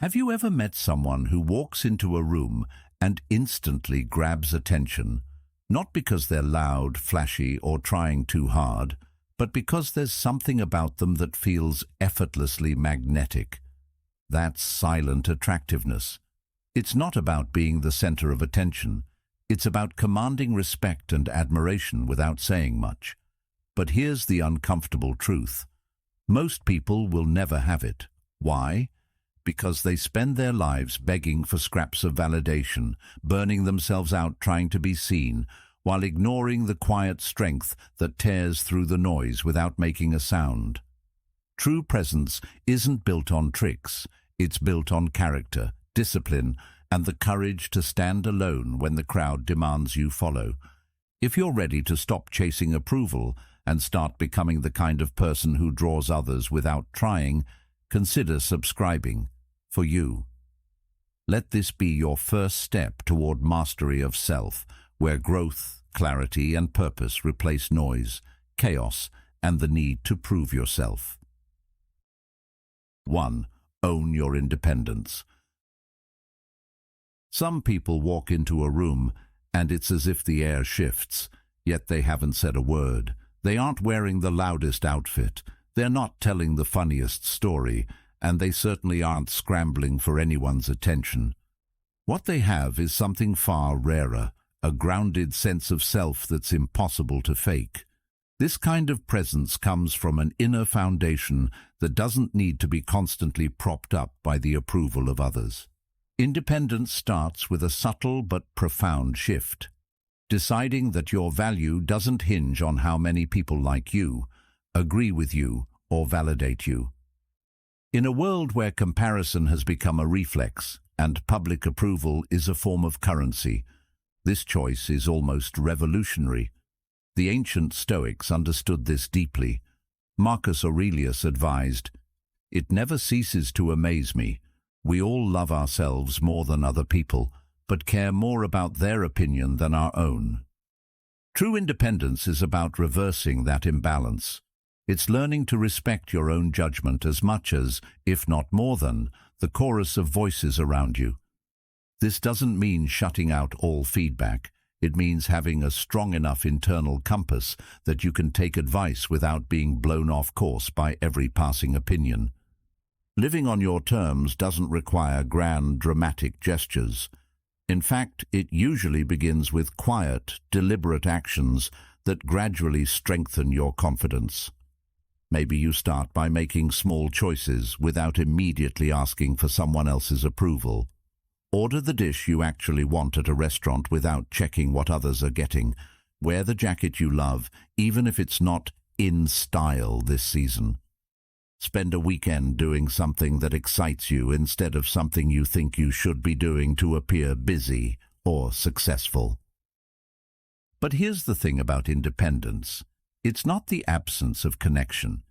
Have you ever met someone who walks into a room and instantly grabs attention, not because they're loud, flashy, or trying too hard, but because there's something about them that feels effortlessly magnetic? That's silent attractiveness. It's not about being the center of attention. It's about commanding respect and admiration without saying much. But here's the uncomfortable truth. Most people will never have it. Why? Because they spend their lives begging for scraps of validation, burning themselves out trying to be seen, while ignoring the quiet strength that tears through the noise without making a sound. True presence isn't built on tricks. It's built on character, discipline, and the courage to stand alone when the crowd demands you follow. If you're ready to stop chasing approval and start becoming the kind of person who draws others without trying, consider subscribing. For you. Let this be your first step toward mastery of self, where growth, clarity, and purpose replace noise, chaos, and the need to prove yourself. 1. Own your independence. Some people walk into a room and it's as if the air shifts, yet they haven't said a word. They aren't wearing the loudest outfit. They're not telling the funniest story, and they certainly aren't scrambling for anyone's attention. What they have is something far rarer, a grounded sense of self that's impossible to fake. This kind of presence comes from an inner foundation that doesn't need to be constantly propped up by the approval of others. Independence starts with a subtle but profound shift, deciding that your value doesn't hinge on how many people like you, agree with you, or validate you. In a world where comparison has become a reflex and public approval is a form of currency, this choice is almost revolutionary. The ancient Stoics understood this deeply. Marcus Aurelius advised, "It never ceases to amaze me. We all love ourselves more than other people, but care more about their opinion than our own." True independence is about reversing that imbalance. It's learning to respect your own judgment as much as, if not more than, the chorus of voices around you. This doesn't mean shutting out all feedback. It means having a strong enough internal compass that you can take advice without being blown off course by every passing opinion. Living on your terms doesn't require grand, dramatic gestures. In fact, it usually begins with quiet, deliberate actions that gradually strengthen your confidence. Maybe you start by making small choices without immediately asking for someone else's approval. Order the dish you actually want at a restaurant without checking what others are getting. Wear the jacket you love, even if it's not in style this season. Spend a weekend doing something that excites you instead of something you think you should be doing to appear busy or successful. But here's the thing about independence. It's not the absence of connection.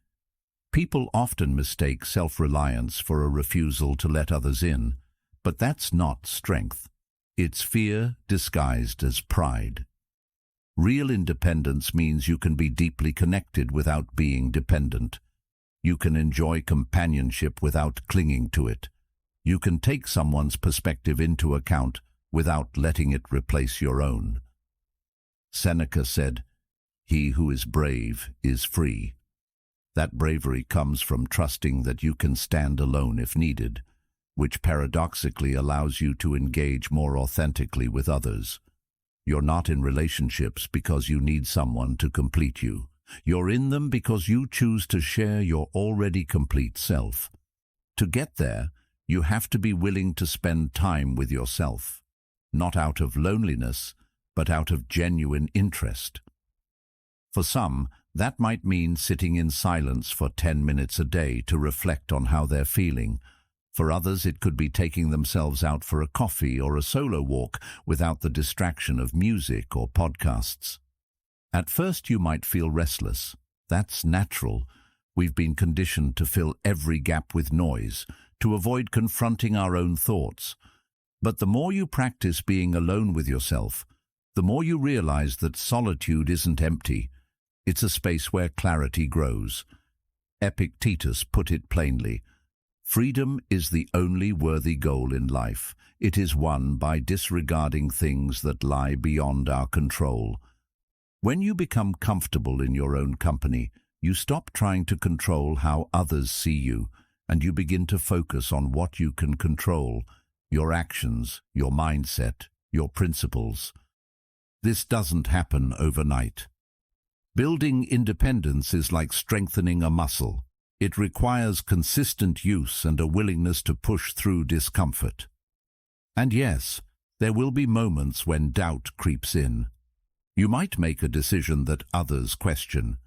People often mistake self-reliance for a refusal to let others in, but that's not strength. It's fear disguised as pride. Real independence means you can be deeply connected without being dependent. You can enjoy companionship without clinging to it. You can take someone's perspective into account without letting it replace your own. Seneca said, "He who is brave is free." That bravery comes from trusting that you can stand alone if needed, which paradoxically allows you to engage more authentically with others. You're not in relationships because you need someone to complete you. You're in them because you choose to share your already complete self. To get there, you have to be willing to spend time with yourself, not out of loneliness, but out of genuine interest. For some, that might mean sitting in silence for 10 minutes a day to reflect on how they're feeling. For others, it could be taking themselves out for a coffee or a solo walk without the distraction of music or podcasts. At first, you might feel restless. That's natural. We've been conditioned to fill every gap with noise, to avoid confronting our own thoughts. But the more you practice being alone with yourself, the more you realize that solitude isn't empty. It's a space where clarity grows. Epictetus put it plainly, Freedom is the only worthy goal in life. It is won by disregarding things that lie beyond our control. When you become comfortable in your own company, you stop trying to control how others see you, and you begin to focus on what you can control: your actions, your mindset, your principles. This doesn't happen overnight. Building independence is like strengthening a muscle. It requires consistent use and a willingness to push through discomfort. And yes, there will be moments when doubt creeps in. You might make a decision that others question.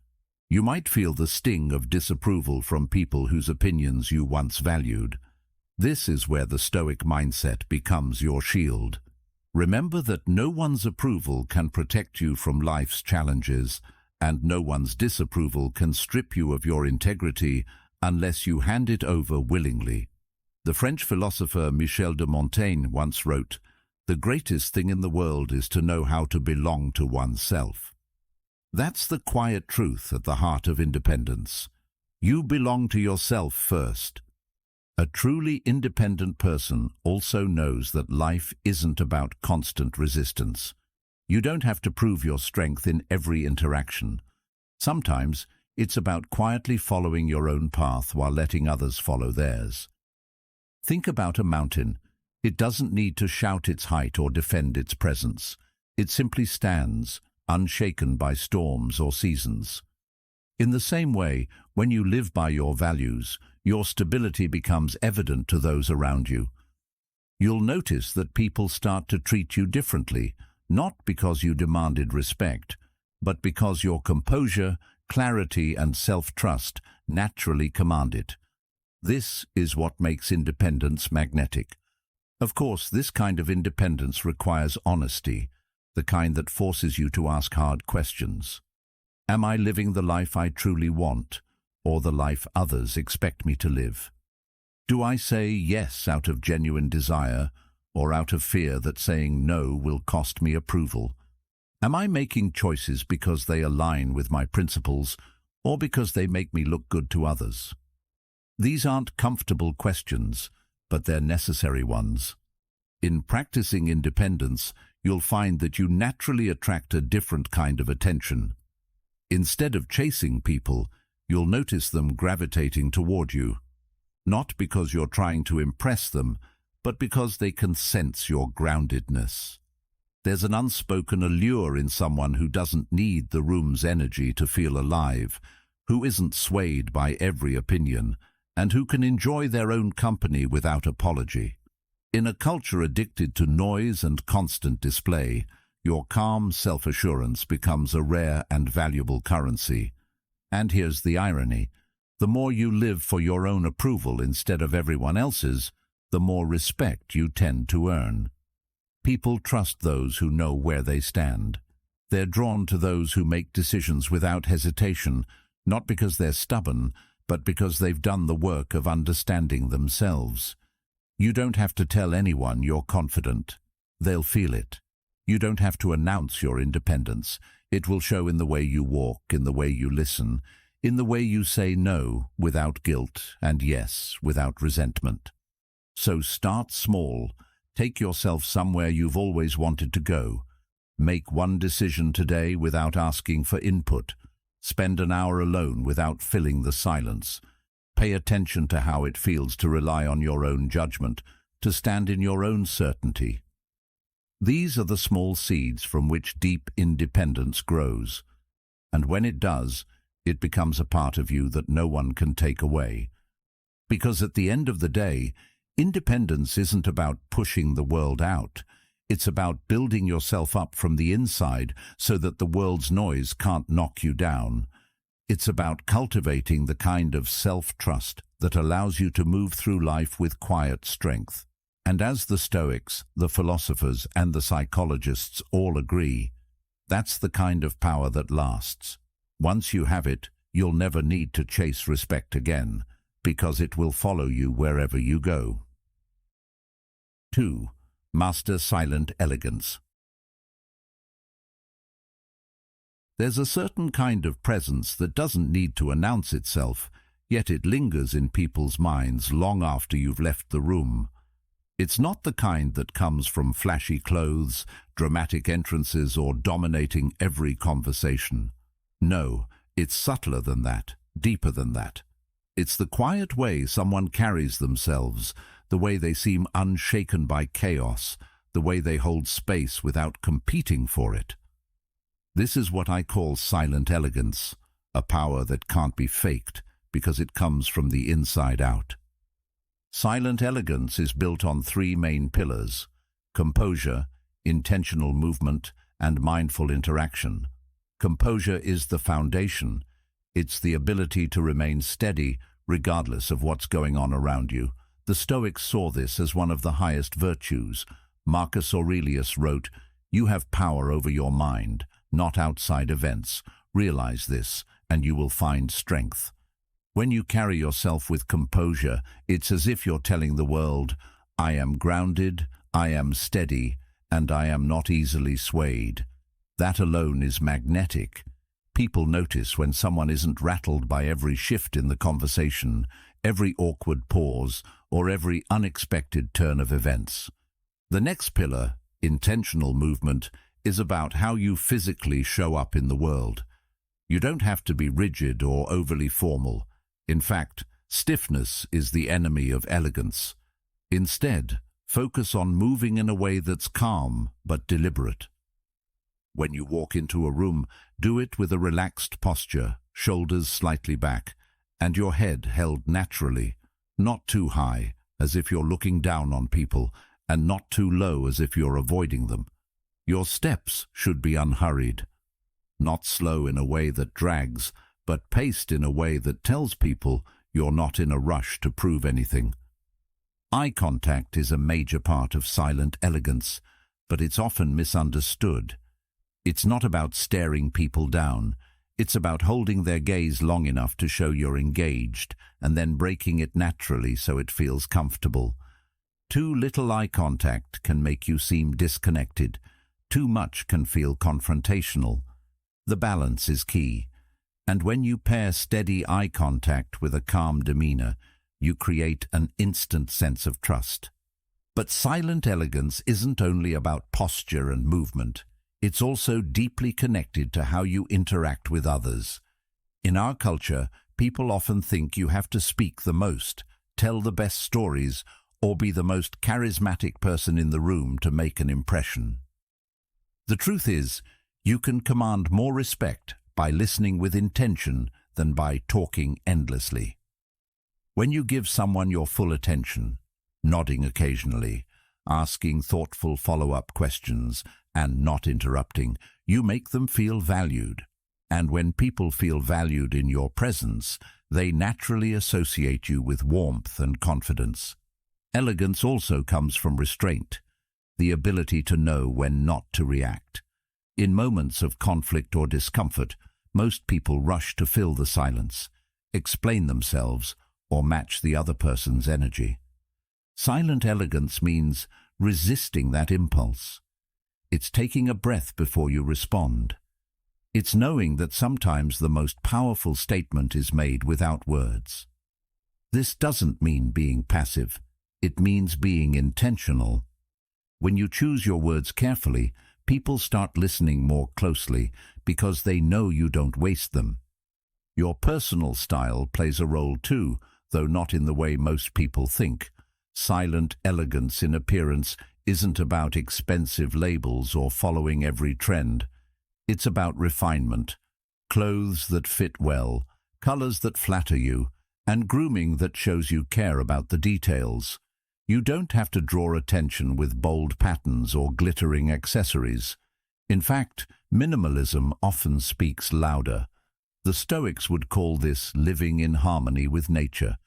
You might feel the sting of disapproval from people whose opinions you once valued. This is where the Stoic mindset becomes your shield. Remember that no one's approval can protect you from life's challenges, and no one's disapproval can strip you of your integrity unless you hand it over willingly. The French philosopher Michel de Montaigne once wrote, "The greatest thing in the world is to know how to belong to oneself." That's the quiet truth at the heart of independence. You belong to yourself first. A truly independent person also knows that life isn't about constant resistance. You don't have to prove your strength in every interaction. Sometimes it's about quietly following your own path while letting others follow theirs. Think about a mountain. It doesn't need to shout its height or defend its presence. It simply stands, unshaken by storms or seasons. In the same way, when you live by your values, your stability becomes evident to those around you. You'll notice that people start to treat you differently, not because you demanded respect, but because your composure, clarity, and self-trust naturally command it. This is what makes independence magnetic. Of course, this kind of independence requires honesty, the kind that forces you to ask hard questions. Am I living the life I truly want, or the life others expect me to live? Do I say yes out of genuine desire, or out of fear that saying no will cost me approval? Am I making choices because they align with my principles, or because they make me look good to others? These aren't comfortable questions, but they're necessary ones. In practicing independence, you'll find that you naturally attract a different kind of attention. Instead of chasing people, you'll notice them gravitating toward you. Not because you're trying to impress them, but because they can sense your groundedness. There's an unspoken allure in someone who doesn't need the room's energy to feel alive, who isn't swayed by every opinion, and who can enjoy their own company without apology. In a culture addicted to noise and constant display, your calm self-assurance becomes a rare and valuable currency. And here's the irony: the more you live for your own approval instead of everyone else's, the more respect you tend to earn. People trust those who know where they stand. They're drawn to those who make decisions without hesitation, not because they're stubborn, but because they've done the work of understanding themselves. You don't have to tell anyone you're confident. They'll feel it. You don't have to announce your independence. It will show in the way you walk, in the way you listen, in the way you say no without guilt and yes without resentment. So start small. Take yourself somewhere you've always wanted to go. Make one decision today without asking for input. Spend an hour alone without filling the silence. Pay attention to how it feels to rely on your own judgment, to stand in your own certainty. These are the small seeds from which deep independence grows. And when it does, it becomes a part of you that no one can take away. Because at the end of the day, independence isn't about pushing the world out. It's about building yourself up from the inside so that the world's noise can't knock you down. It's about cultivating the kind of self-trust that allows you to move through life with quiet strength. And as the Stoics, the philosophers, and the psychologists all agree, that's the kind of power that lasts. Once you have it, you'll never need to chase respect again, because it will follow you wherever you go. 2. Master silent elegance. There's a certain kind of presence that doesn't need to announce itself, yet it lingers in people's minds long after you've left the room. It's not the kind that comes from flashy clothes, dramatic entrances, or dominating every conversation. No, it's subtler than that, deeper than that. It's the quiet way someone carries themselves, the way they seem unshaken by chaos, the way they hold space without competing for it. This is what I call silent elegance, a power that can't be faked because it comes from the inside out. Silent elegance is built on three main pillars: composure, intentional movement, and mindful interaction. Composure is the foundation. It's the ability to remain steady regardless of what's going on around you. The Stoics saw this as one of the highest virtues. Marcus Aurelius wrote, "You have power over your mind, not outside events. Realize this, and you will find strength." When you carry yourself with composure, it's as if you're telling the world, "I am grounded, I am steady, and I am not easily swayed." That alone is magnetic. People notice when someone isn't rattled by every shift in the conversation, every awkward pause, or every unexpected turn of events. The next pillar, intentional movement, is about how you physically show up in the world. You don't have to be rigid or overly formal. In fact, stiffness is the enemy of elegance. Instead, focus on moving in a way that's calm but deliberate. When you walk into a room, do it with a relaxed posture, shoulders slightly back, and your head held naturally, not too high, as if you're looking down on people, and not too low as if you're avoiding them. Your steps should be unhurried, not slow in a way that drags, but paced in a way that tells people you're not in a rush to prove anything. Eye contact is a major part of silent elegance, but it's often misunderstood. It's not about staring people down. It's about holding their gaze long enough to show you're engaged, and then breaking it naturally so it feels comfortable. Too little eye contact can make you seem disconnected. Too much can feel confrontational. The balance is key. And when you pair steady eye contact with a calm demeanor, you create an instant sense of trust. But silent elegance isn't only about posture and movement. It's also deeply connected to how you interact with others. In our culture, people often think you have to speak the most, tell the best stories, or be the most charismatic person in the room to make an impression. The truth is, you can command more respect by listening with intention than by talking endlessly. When you give someone your full attention, nodding occasionally, asking thoughtful follow-up questions, and not interrupting, you make them feel valued. And when people feel valued in your presence, they naturally associate you with warmth and confidence. Elegance also comes from restraint, the ability to know when not to react. In moments of conflict or discomfort, most people rush to fill the silence, explain themselves, or match the other person's energy. Silent elegance means resisting that impulse. It's taking a breath before you respond. It's knowing that sometimes the most powerful statement is made without words. This doesn't mean being passive. It means being intentional. When you choose your words carefully, people start listening more closely because they know you don't waste them. Your personal style plays a role too, though not in the way most people think. Silent elegance in appearance isn't about expensive labels or following every trend. It's about refinement, clothes that fit well, colors that flatter you, and grooming that shows you care about the details. You don't have to draw attention with bold patterns or glittering accessories. In fact, minimalism often speaks louder. The Stoics would call this living in harmony with nature,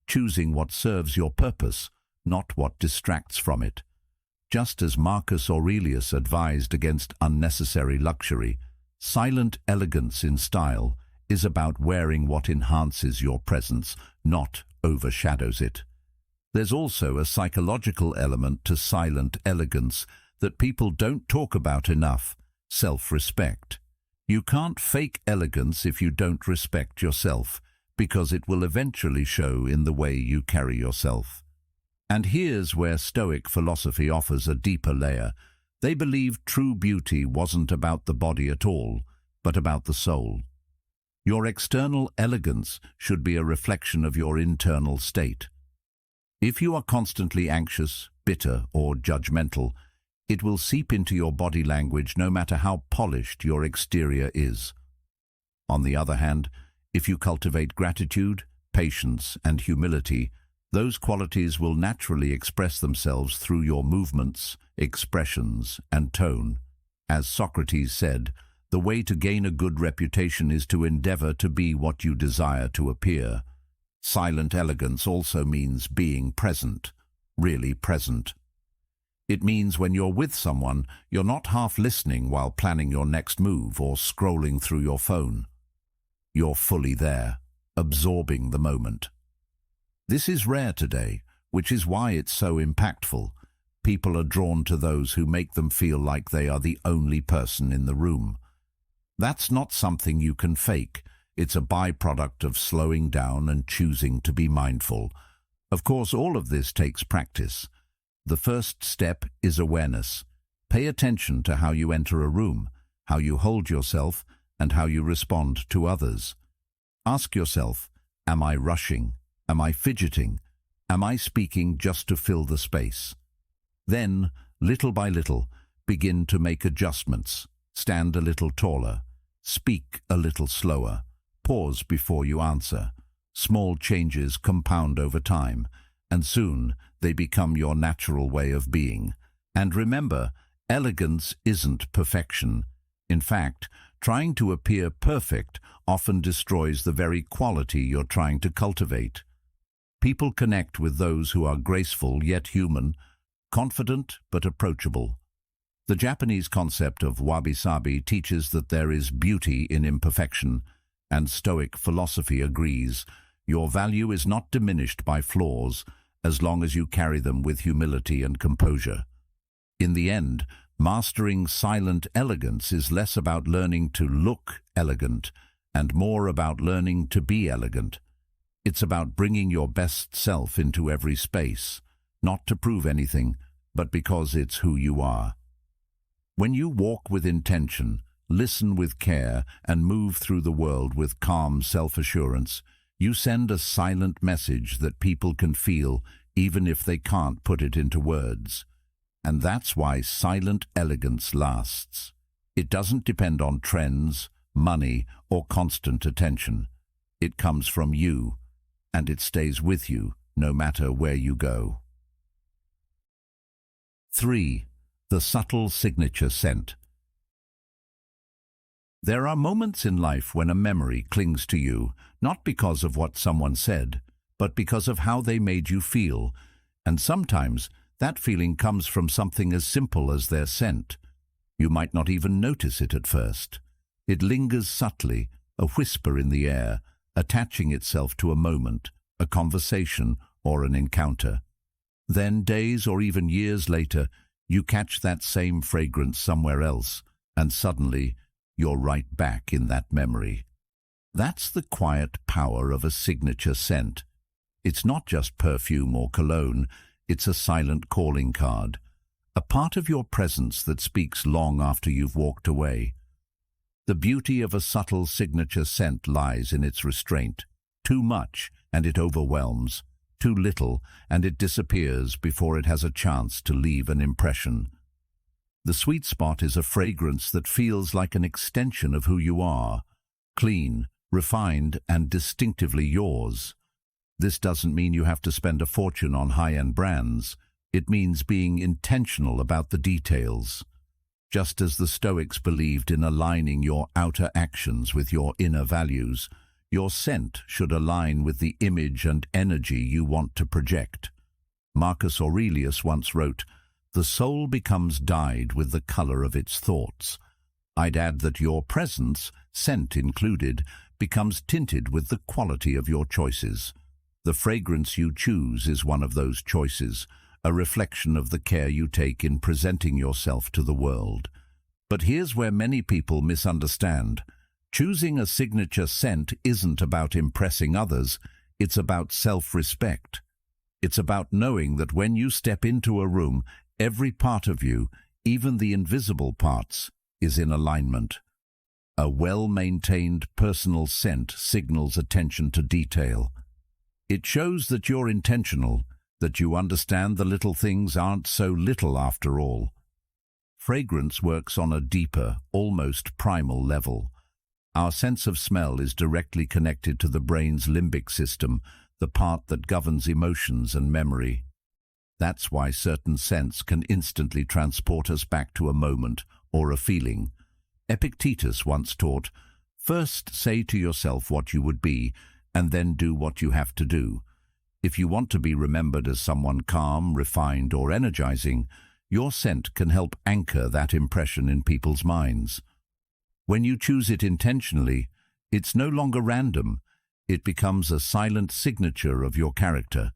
choosing what serves your purpose, not what distracts from it. Just as Marcus Aurelius advised against unnecessary luxury, silent elegance in style is about wearing what enhances your presence, not overshadows it. There's also a psychological element to silent elegance that people don't talk about enough: self-respect. You can't fake elegance if you don't respect yourself, because it will eventually show in the way you carry yourself. And here's where Stoic philosophy offers a deeper layer. They believed true beauty wasn't about the body at all, but about the soul. Your external elegance should be a reflection of your internal state. If you are constantly anxious, bitter, or judgmental, it will seep into your body language no matter how polished your exterior is. On the other hand, if you cultivate gratitude, patience, and humility, those qualities will naturally express themselves through your movements, expressions, and tone. As Socrates said, the way to gain a good reputation is to endeavor to be what you desire to appear. Silent elegance also means being present, really present. It means when you're with someone, you're not half listening while planning your next move or scrolling through your phone. You're fully there, absorbing the moment. This is rare today, which is why it's so impactful. People are drawn to those who make them feel like they are the only person in the room. That's not something you can fake. It's a byproduct of slowing down and choosing to be mindful. Of course, all of this takes practice. The first step is awareness. Pay attention to how you enter a room, how you hold yourself, and how you respond to others. Ask yourself, am I rushing? Am I fidgeting? Am I speaking just to fill the space? Then, little by little, begin to make adjustments. Stand a little taller. Speak a little slower. Pause before you answer. Small changes compound over time, and soon they become your natural way of being. And remember, elegance isn't perfection. In fact, trying to appear perfect often destroys the very quality you're trying to cultivate. People connect with those who are graceful yet human, confident but approachable. The Japanese concept of wabi-sabi teaches that there is beauty in imperfection, and Stoic philosophy agrees. Your value is not diminished by flaws as long as you carry them with humility and composure. In the end, mastering silent elegance is less about learning to look elegant and more about learning to be elegant. It's about bringing your best self into every space, not to prove anything, but because it's who you are. When you walk with intention, listen with care, and move through the world with calm self-assurance, you send a silent message that people can feel even if they can't put it into words. And that's why silent elegance lasts. It doesn't depend on trends, money, or constant attention. It comes from you, and it stays with you no matter where you go. 3. The subtle signature scent. There are moments in life when a memory clings to you, not because of what someone said, but because of how they made you feel, and sometimes that feeling comes from something as simple as their scent. You might not even notice it at first. It lingers subtly, a whisper in the air, attaching itself to a moment, a conversation, or an encounter. Then, days or even years later, you catch that same fragrance somewhere else, and suddenly you're right back in that memory. That's the quiet power of a signature scent. It's not just perfume or cologne, it's a silent calling card, a part of your presence that speaks long after you've walked away. The beauty of a subtle signature scent lies in its restraint. Too much, and it overwhelms. Too little, and it disappears before it has a chance to leave an impression. The sweet spot is a fragrance that feels like an extension of who you are, clean, refined, and distinctively yours. This doesn't mean you have to spend a fortune on high-end brands. It means being intentional about the details. Just as the Stoics believed in aligning your outer actions with your inner values, your scent should align with the image and energy you want to project. Marcus Aurelius once wrote, "The soul becomes dyed with the color of its thoughts." I'd add that your presence, scent included, becomes tinted with the quality of your choices. The fragrance you choose is one of those choices, a reflection of the care you take in presenting yourself to the world. But here's where many people misunderstand. Choosing a signature scent isn't about impressing others, it's about self-respect. It's about knowing that when you step into a room, every part of you, even the invisible parts, is in alignment. A well-maintained personal scent signals attention to detail. It shows that you're intentional, that you understand the little things aren't so little after all. Fragrance works on a deeper, almost primal level. Our sense of smell is directly connected to the brain's limbic system, the part that governs emotions and memory. That's why certain scents can instantly transport us back to a moment or a feeling. Epictetus once taught, "First say to yourself what you would be, and then do what you have to do." If you want to be remembered as someone calm, refined, or energizing, your scent can help anchor that impression in people's minds. When you choose it intentionally, it's no longer random. It becomes a silent signature of your character.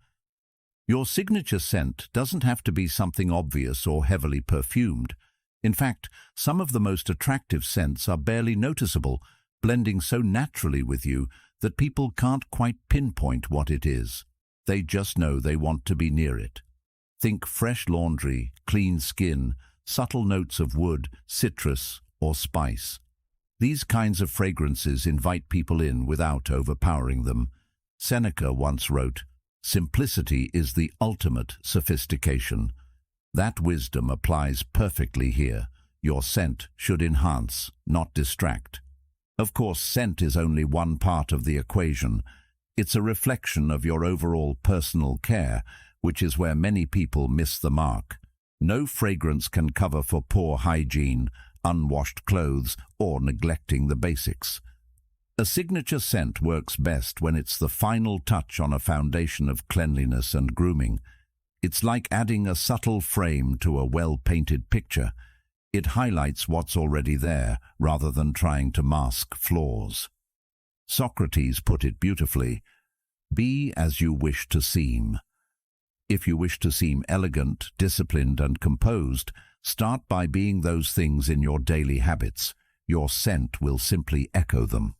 Your signature scent doesn't have to be something obvious or heavily perfumed. In fact, some of the most attractive scents are barely noticeable, blending so naturally with you that people can't quite pinpoint what it is. They just know they want to be near it. Think fresh laundry, clean skin, subtle notes of wood, citrus, or spice. These kinds of fragrances invite people in without overpowering them. Seneca once wrote, "Simplicity is the ultimate sophistication." That wisdom applies perfectly here. Your scent should enhance, not distract. Of course, scent is only one part of the equation. It's a reflection of your overall personal care, which is where many people miss the mark. No fragrance can cover for poor hygiene, unwashed clothes, or neglecting the basics. A signature scent works best when it's the final touch on a foundation of cleanliness and grooming. It's like adding a subtle frame to a well-painted picture. It highlights what's already there, rather than trying to mask flaws. Socrates put it beautifully, "Be as you wish to seem." If you wish to seem elegant, disciplined, and composed, start by being those things in your daily habits. Your scent will simply echo them.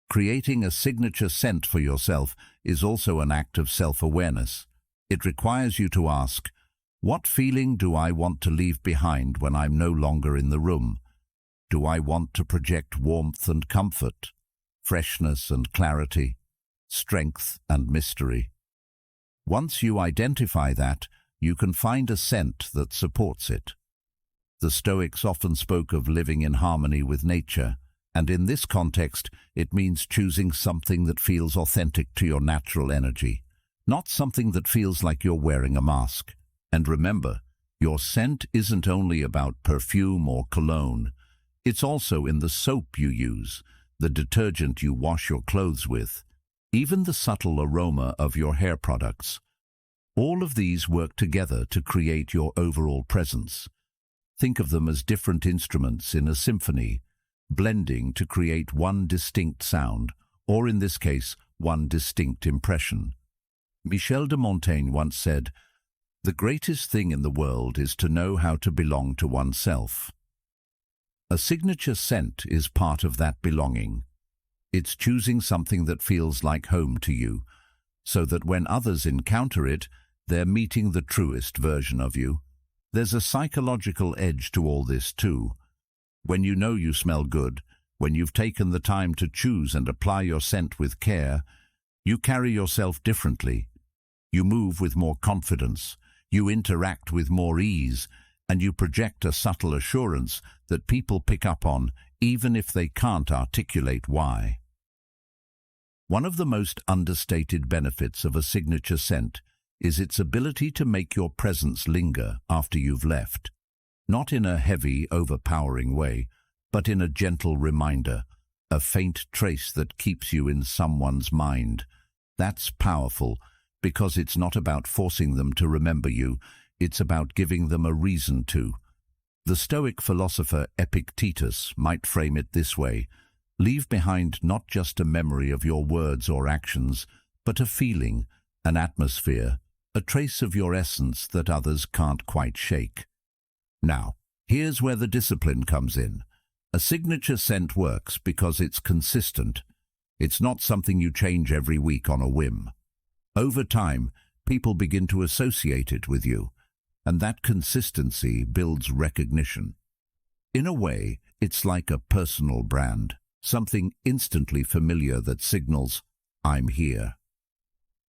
Creating a signature scent for yourself is also an act of self-awareness. It requires you to ask, what feeling do I want to leave behind when I'm no longer in the room? Do I want to project warmth and comfort, freshness and clarity, strength and mystery? Once you identify that, you can find a scent that supports it. The Stoics often spoke of living in harmony with nature, and in this context, it means choosing something that feels authentic to your natural energy, not something that feels like you're wearing a mask. And remember, your scent isn't only about perfume or cologne. It's also in the soap you use, the detergent you wash your clothes with, even the subtle aroma of your hair products. All of these work together to create your overall presence. Think of them as different instruments in a symphony, blending to create one distinct sound, or in this case, one distinct impression. Michel de Montaigne once said, "The greatest thing in the world is to know how to belong to oneself." A signature scent is part of that belonging. It's choosing something that feels like home to you, so that when others encounter it, they're meeting the truest version of you. There's a psychological edge to all this too. When you know you smell good, when you've taken the time to choose and apply your scent with care, you carry yourself differently. You move with more confidence, you interact with more ease, and you project a subtle assurance that people pick up on, even if they can't articulate why. One of the most understated benefits of a signature scent is its ability to make your presence linger after you've left. Not in a heavy, overpowering way, but in a gentle reminder, a faint trace that keeps you in someone's mind. That's powerful, because it's not about forcing them to remember you, it's about giving them a reason to. The Stoic philosopher Epictetus might frame it this way: leave behind not just a memory of your words or actions, but a feeling, an atmosphere, a trace of your essence that others can't quite shake. Now, here's where the discipline comes in. A signature scent works because it's consistent. It's not something you change every week on a whim. Over time, people begin to associate it with you, and that consistency builds recognition. In a way, it's like a personal brand, something instantly familiar that signals, "I'm here."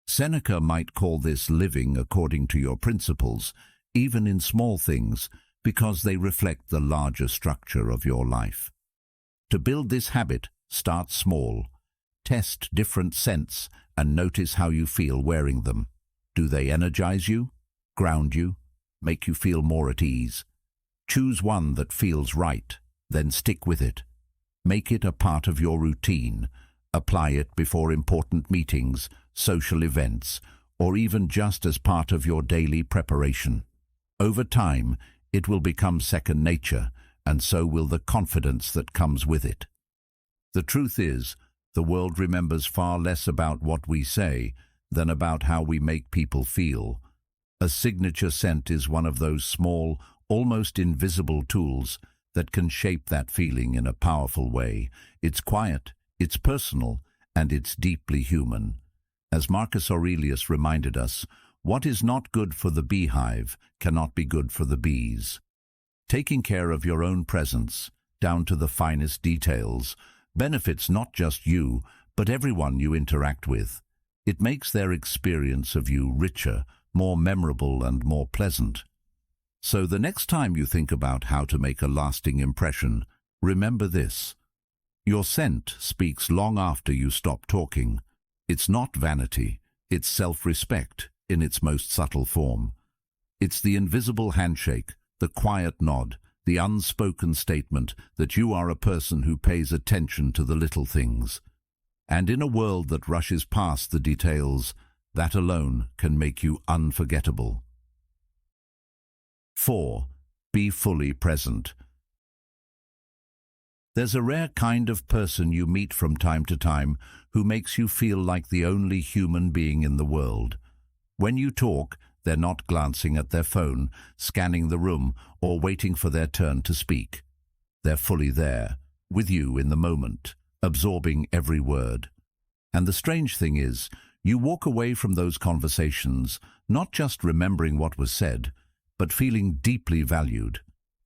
Seneca might call this living according to your principles, even in small things, because they reflect the larger structure of your life. To build this habit, start small. Test different scents and notice how you feel wearing them. Do they energize you, ground you, make you feel more at ease? Choose one that feels right, then stick with it. Make it a part of your routine. Apply it before important meetings, social events, or even just as part of your daily preparation. Over time, it will become second nature, and so will the confidence that comes with it. The truth is, the world remembers far less about what we say than about how we make people feel. A signature scent is one of those small, almost invisible tools that can shape that feeling in a powerful way. It's quiet, it's personal, and it's deeply human. As Marcus Aurelius reminded us, what is not good for the beehive cannot be good for the bees. Taking care of your own presence, down to the finest details, benefits not just you, but everyone you interact with. It makes their experience of you richer, more memorable, and more pleasant. So the next time you think about how to make a lasting impression, remember this. Your scent speaks long after you stop talking. It's not vanity, it's self-respect in its most subtle form. It's the invisible handshake, the quiet nod, the unspoken statement that you are a person who pays attention to the little things. And in a world that rushes past the details, that alone can make you unforgettable. 4. Be fully present. There's a rare kind of person you meet from time to time who makes you feel like the only human being in the world. When you talk, they're not glancing at their phone, scanning the room, or waiting for their turn to speak. They're fully there, with you in the moment, absorbing every word. And the strange thing is, you walk away from those conversations not just remembering what was said, but feeling deeply valued.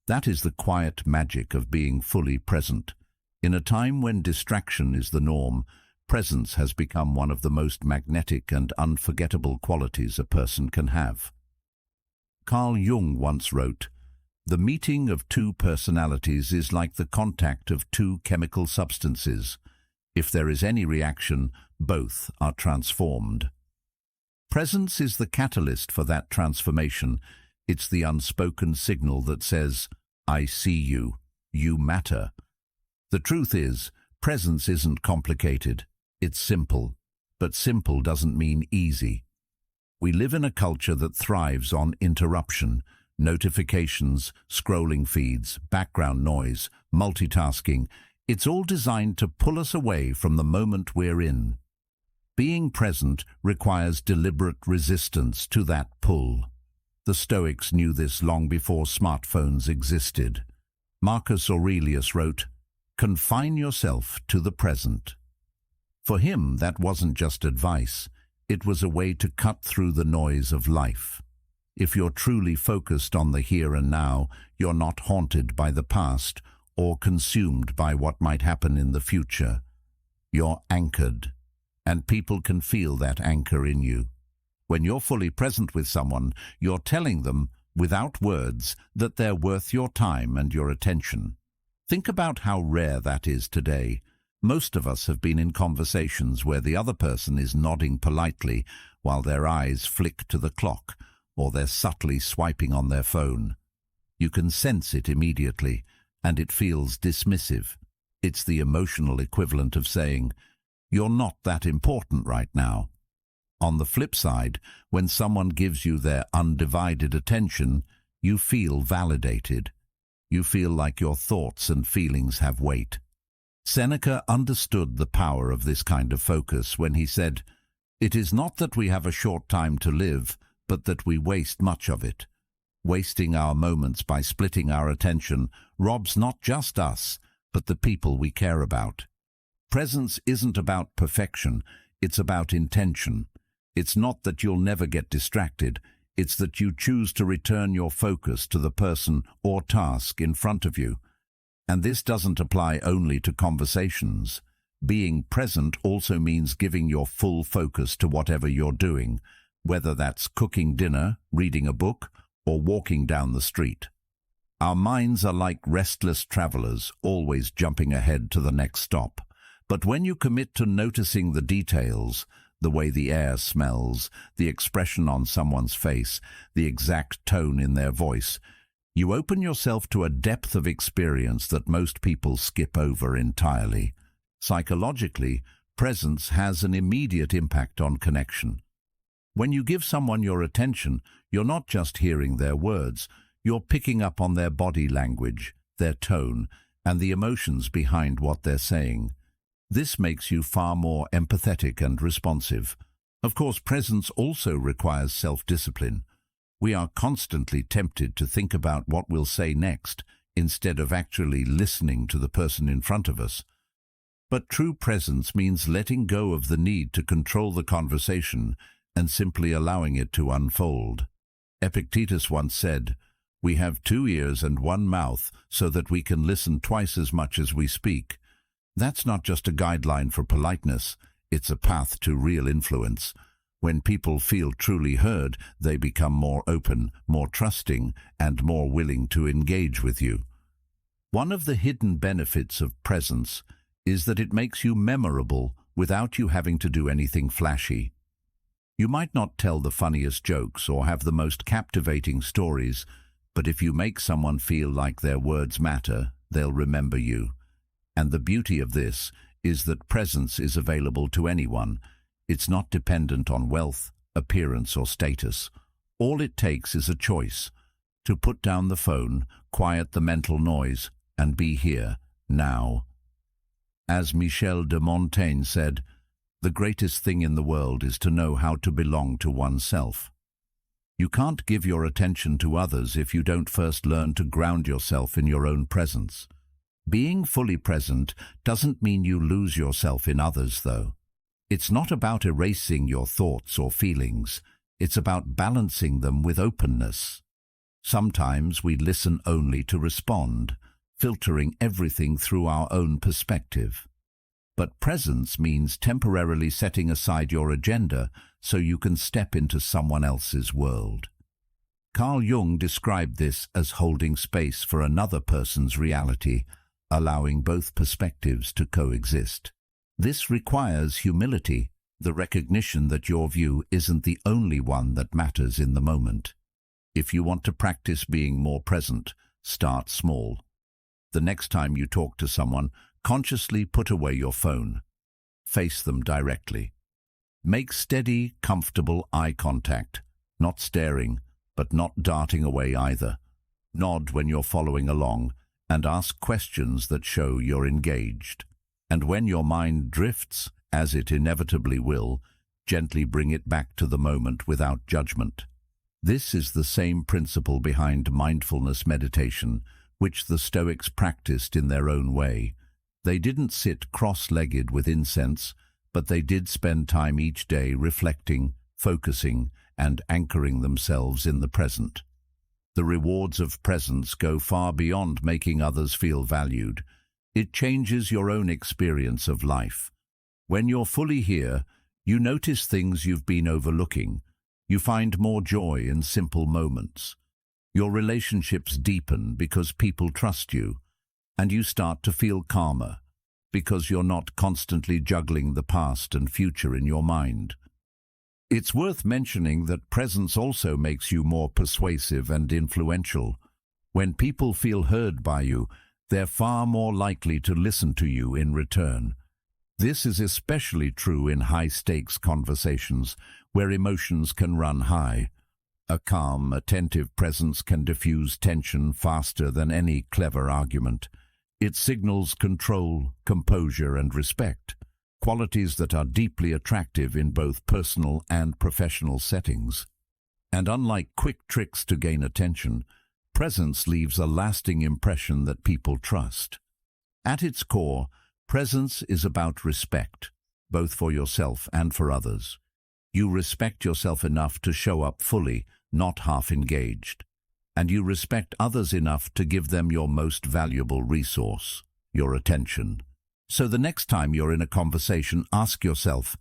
That is the quiet magic of being fully present. In a time when distraction is the norm, presence has become one of the most magnetic and unforgettable qualities a person can have. Carl Jung once wrote, "The meeting of two personalities is like the contact of two chemical substances. If there is any reaction, both are transformed." Presence is the catalyst for that transformation. It's the unspoken signal that says, "I see you. You matter." The truth is, presence isn't complicated. It's simple. But simple doesn't mean easy. We live in a culture that thrives on interruption, notifications, scrolling feeds, background noise, multitasking. It's all designed to pull us away from the moment we're in. Being present requires deliberate resistance to that pull. The Stoics knew this long before smartphones existed. Marcus Aurelius wrote, "Confine yourself to the present." For him, that wasn't just advice. It was a way to cut through the noise of life. If you're truly focused on the here and now, you're not haunted by the past or consumed by what might happen in the future. You're anchored, and people can feel that anchor in you. When you're fully present with someone, you're telling them, without words, that they're worth your time and your attention. Think about how rare that is today. Most of us have been in conversations where the other person is nodding politely while their eyes flick to the clock, or they're subtly swiping on their phone. You can sense it immediately, and it feels dismissive. It's the emotional equivalent of saying, "You're not that important right now." On the flip side, when someone gives you their undivided attention, you feel validated. You feel like your thoughts and feelings have weight. Seneca understood the power of this kind of focus when he said, "It is not that we have a short time to live, but that we waste much of it. Wasting our moments by splitting our attention robs not just us, but the people we care about. Presence isn't about perfection, it's about intention. It's not that you'll never get distracted, it's that you choose to return your focus to the person or task in front of you. And this doesn't apply only to conversations. Being present also means giving your full focus to whatever you're doing, whether that's cooking dinner, reading a book, or walking down the street. Our minds are like restless travelers, always jumping ahead to the next stop. But when you commit to noticing the details, the way the air smells, the expression on someone's face, the exact tone in their voice, you open yourself to a depth of experience that most people skip over entirely. Psychologically, presence has an immediate impact on connection. When you give someone your attention, you're not just hearing their words, you're picking up on their body language, their tone, and the emotions behind what they're saying. This makes you far more empathetic and responsive. Of course, presence also requires self-discipline. We are constantly tempted to think about what we'll say next, instead of actually listening to the person in front of us. But true presence means letting go of the need to control the conversation and simply allowing it to unfold. Epictetus once said, "We have 2 ears and 1 mouth so that we can listen twice as much as we speak." That's not just a guideline for politeness, it's a path to real influence. When people feel truly heard, they become more open, more trusting, and more willing to engage with you. One of the hidden benefits of presence is that it makes you memorable without you having to do anything flashy. You might not tell the funniest jokes or have the most captivating stories, but if you make someone feel like their words matter, they'll remember you. And the beauty of this is that presence is available to anyone. It's not dependent on wealth, appearance, or status. All it takes is a choice to put down the phone, quiet the mental noise, and be here, now. As Michel de Montaigne said, "The greatest thing in the world is to know how to belong to oneself." You can't give your attention to others if you don't first learn to ground yourself in your own presence. Being fully present doesn't mean you lose yourself in others, though. It's not about erasing your thoughts or feelings. It's about balancing them with openness. Sometimes we listen only to respond, filtering everything through our own perspective. But presence means temporarily setting aside your agenda so you can step into someone else's world. Carl Jung described this as holding space for another person's reality, allowing both perspectives to coexist. This requires humility, the recognition that your view isn't the only one that matters in the moment. If you want to practice being more present, start small. The next time you talk to someone, consciously put away your phone. Face them directly. Make steady, comfortable eye contact, not staring, but not darting away either. Nod when you're following along, and ask questions that show you're engaged. And when your mind drifts, as it inevitably will, gently bring it back to the moment without judgment. This is the same principle behind mindfulness meditation, which the Stoics practiced in their own way. They didn't sit cross-legged with incense, but they did spend time each day reflecting, focusing, and anchoring themselves in the present. The rewards of presence go far beyond making others feel valued. It changes your own experience of life. When you're fully here, you notice things you've been overlooking. You find more joy in simple moments. Your relationships deepen because people trust you, and you start to feel calmer because you're not constantly juggling the past and future in your mind. It's worth mentioning that presence also makes you more persuasive and influential. When people feel heard by you, they're far more likely to listen to you in return. This is especially true in high-stakes conversations where emotions can run high. A calm, attentive presence can diffuse tension faster than any clever argument. It signals control, composure, and respect, qualities that are deeply attractive in both personal and professional settings. And unlike quick tricks to gain attention, presence leaves a lasting impression that people trust. At its core, presence is about respect, both for yourself and for others. You respect yourself enough to show up fully, not half engaged. And you respect others enough to give them your most valuable resource, your attention. So the next time you're in a conversation, ask yourself,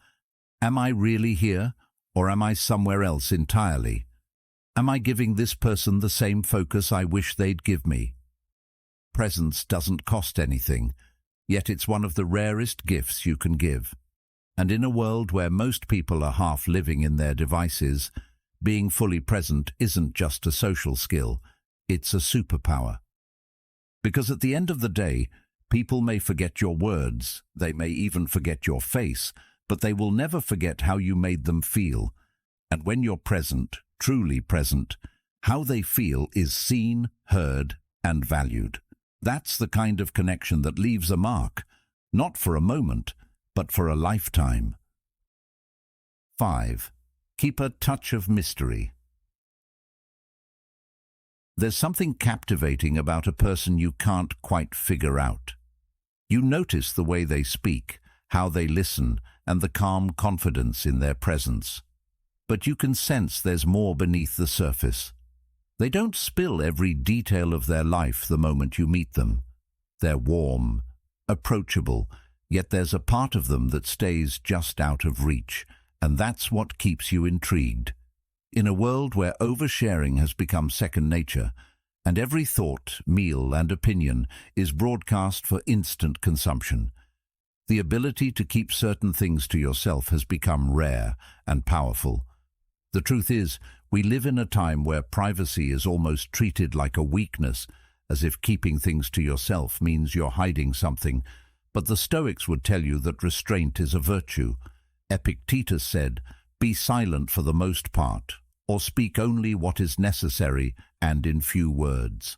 am I really here, or am I somewhere else entirely? Am I giving this person the same focus I wish they'd give me? Presence doesn't cost anything, yet it's one of the rarest gifts you can give. And in a world where most people are half living in their devices, being fully present isn't just a social skill, it's a superpower. Because at the end of the day, people may forget your words, they may even forget your face, but they will never forget how you made them feel. And when you're present, truly present, how they feel is seen, heard, and valued. That's the kind of connection that leaves a mark, not for a moment, but for a lifetime. 5. Keep a touch of mystery. There's something captivating about a person you can't quite figure out. You notice the way they speak, how they listen, and the calm confidence in their presence. But you can sense there's more beneath the surface. They don't spill every detail of their life the moment you meet them. They're warm, approachable, yet there's a part of them that stays just out of reach, and that's what keeps you intrigued. In a world where oversharing has become second nature, and every thought, meal, and opinion is broadcast for instant consumption, the ability to keep certain things to yourself has become rare and powerful. The truth is, we live in a time where privacy is almost treated like a weakness, as if keeping things to yourself means you're hiding something. But the Stoics would tell you that restraint is a virtue. Epictetus said, "Be silent for the most part, or speak only what is necessary and in few words."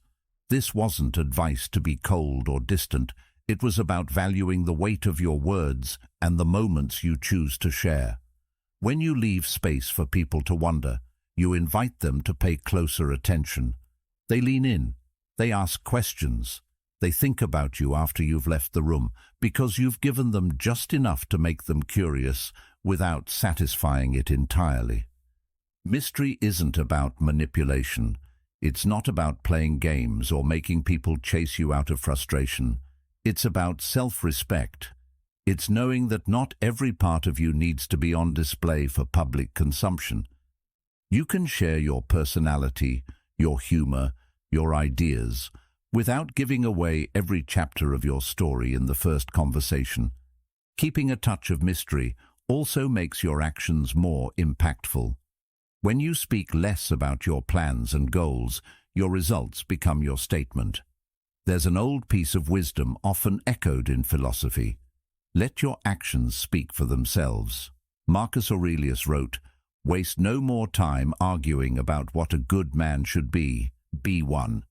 This wasn't advice to be cold or distant. It was about valuing the weight of your words and the moments you choose to share. When you leave space for people to wonder, you invite them to pay closer attention. They lean in, they ask questions, they think about you after you've left the room, because you've given them just enough to make them curious without satisfying it entirely. Mystery isn't about manipulation. It's not about playing games or making people chase you out of frustration. It's about self-respect. It's knowing that not every part of you needs to be on display for public consumption. You can share your personality, your humor, your ideas, without giving away every chapter of your story in the first conversation. Keeping a touch of mystery also makes your actions more impactful. When you speak less about your plans and goals, your results become your statement. There's an old piece of wisdom often echoed in philosophy. Let your actions speak for themselves. Marcus Aurelius wrote, "Waste no more time arguing about what a good man should be one."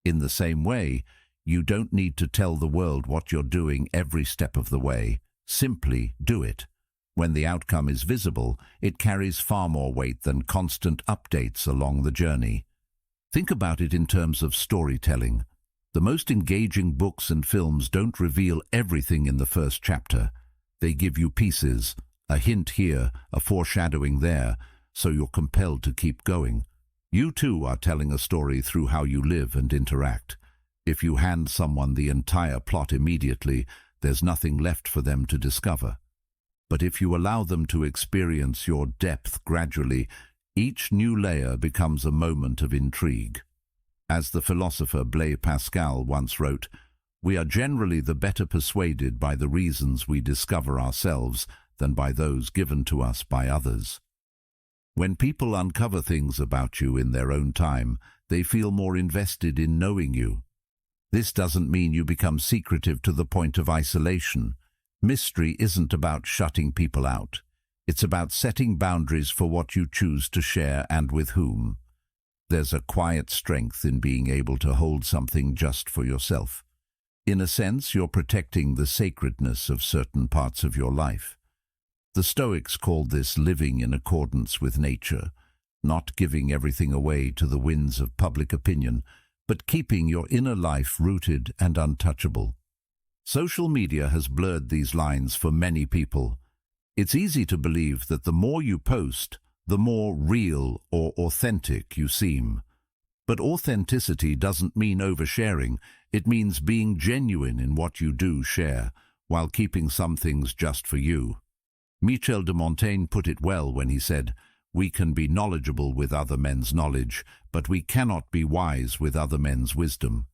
In the same way, you don't need to tell the world what you're doing every step of the way. Simply do it. When the outcome is visible, it carries far more weight than constant updates along the journey. Think about it in terms of storytelling. The most engaging books and films don't reveal everything in the first chapter. They give you pieces, a hint here, a foreshadowing there, so you're compelled to keep going. You too are telling a story through how you live and interact. If you hand someone the entire plot immediately, there's nothing left for them to discover. But if you allow them to experience your depth gradually, each new layer becomes a moment of intrigue. As the philosopher Blaise Pascal once wrote, "We are generally the better persuaded by the reasons we discover ourselves than by those given to us by others." When people uncover things about you in their own time, they feel more invested in knowing you. This doesn't mean you become secretive to the point of isolation. Mystery isn't about shutting people out. It's about setting boundaries for what you choose to share and with whom. There's a quiet strength in being able to hold something just for yourself. In a sense, you're protecting the sacredness of certain parts of your life. The Stoics called this living in accordance with nature, not giving everything away to the winds of public opinion, but keeping your inner life rooted and untouchable. Social media has blurred these lines for many people. It's easy to believe that the more you post, the more real or authentic you seem. But authenticity doesn't mean oversharing. It means being genuine in what you do share, while keeping some things just for you. Michel de Montaigne put it well when he said, "We can be knowledgeable with other men's knowledge, but we cannot be wise with other men's wisdom."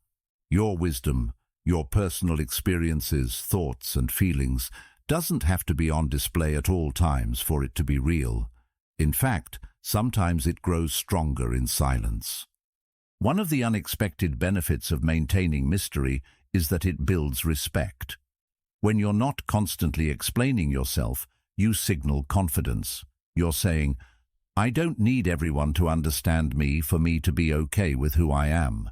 Your wisdom, your personal experiences, thoughts and feelings doesn't have to be on display at all times for it to be real. In fact, sometimes it grows stronger in silence. One of the unexpected benefits of maintaining mystery is that it builds respect. When you're not constantly explaining yourself, you signal confidence. You're saying, "I don't need everyone to understand me for me to be okay with who I am."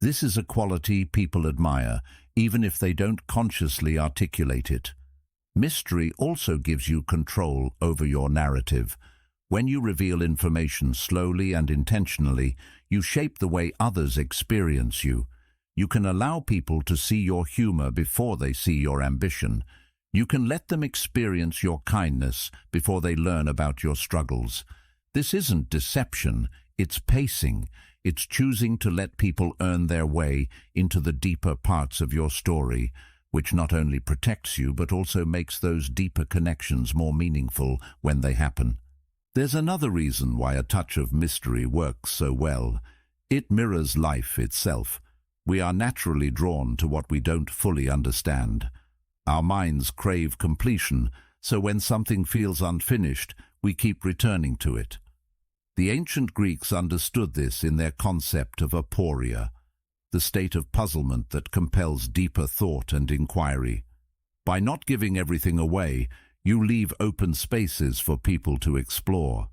This is a quality people admire, even if they don't consciously articulate it. Mystery also gives you control over your narrative. When you reveal information slowly and intentionally, you shape the way others experience you. You can allow people to see your humor before they see your ambition. You can let them experience your kindness before they learn about your struggles. This isn't deception, it's pacing. It's choosing to let people earn their way into the deeper parts of your story, which not only protects you but also makes those deeper connections more meaningful when they happen. There's another reason why a touch of mystery works so well. It mirrors life itself. We are naturally drawn to what we don't fully understand. Our minds crave completion, so when something feels unfinished, we keep returning to it. The ancient Greeks understood this in their concept of aporia, the state of puzzlement that compels deeper thought and inquiry. By not giving everything away, you leave open spaces for people to explore.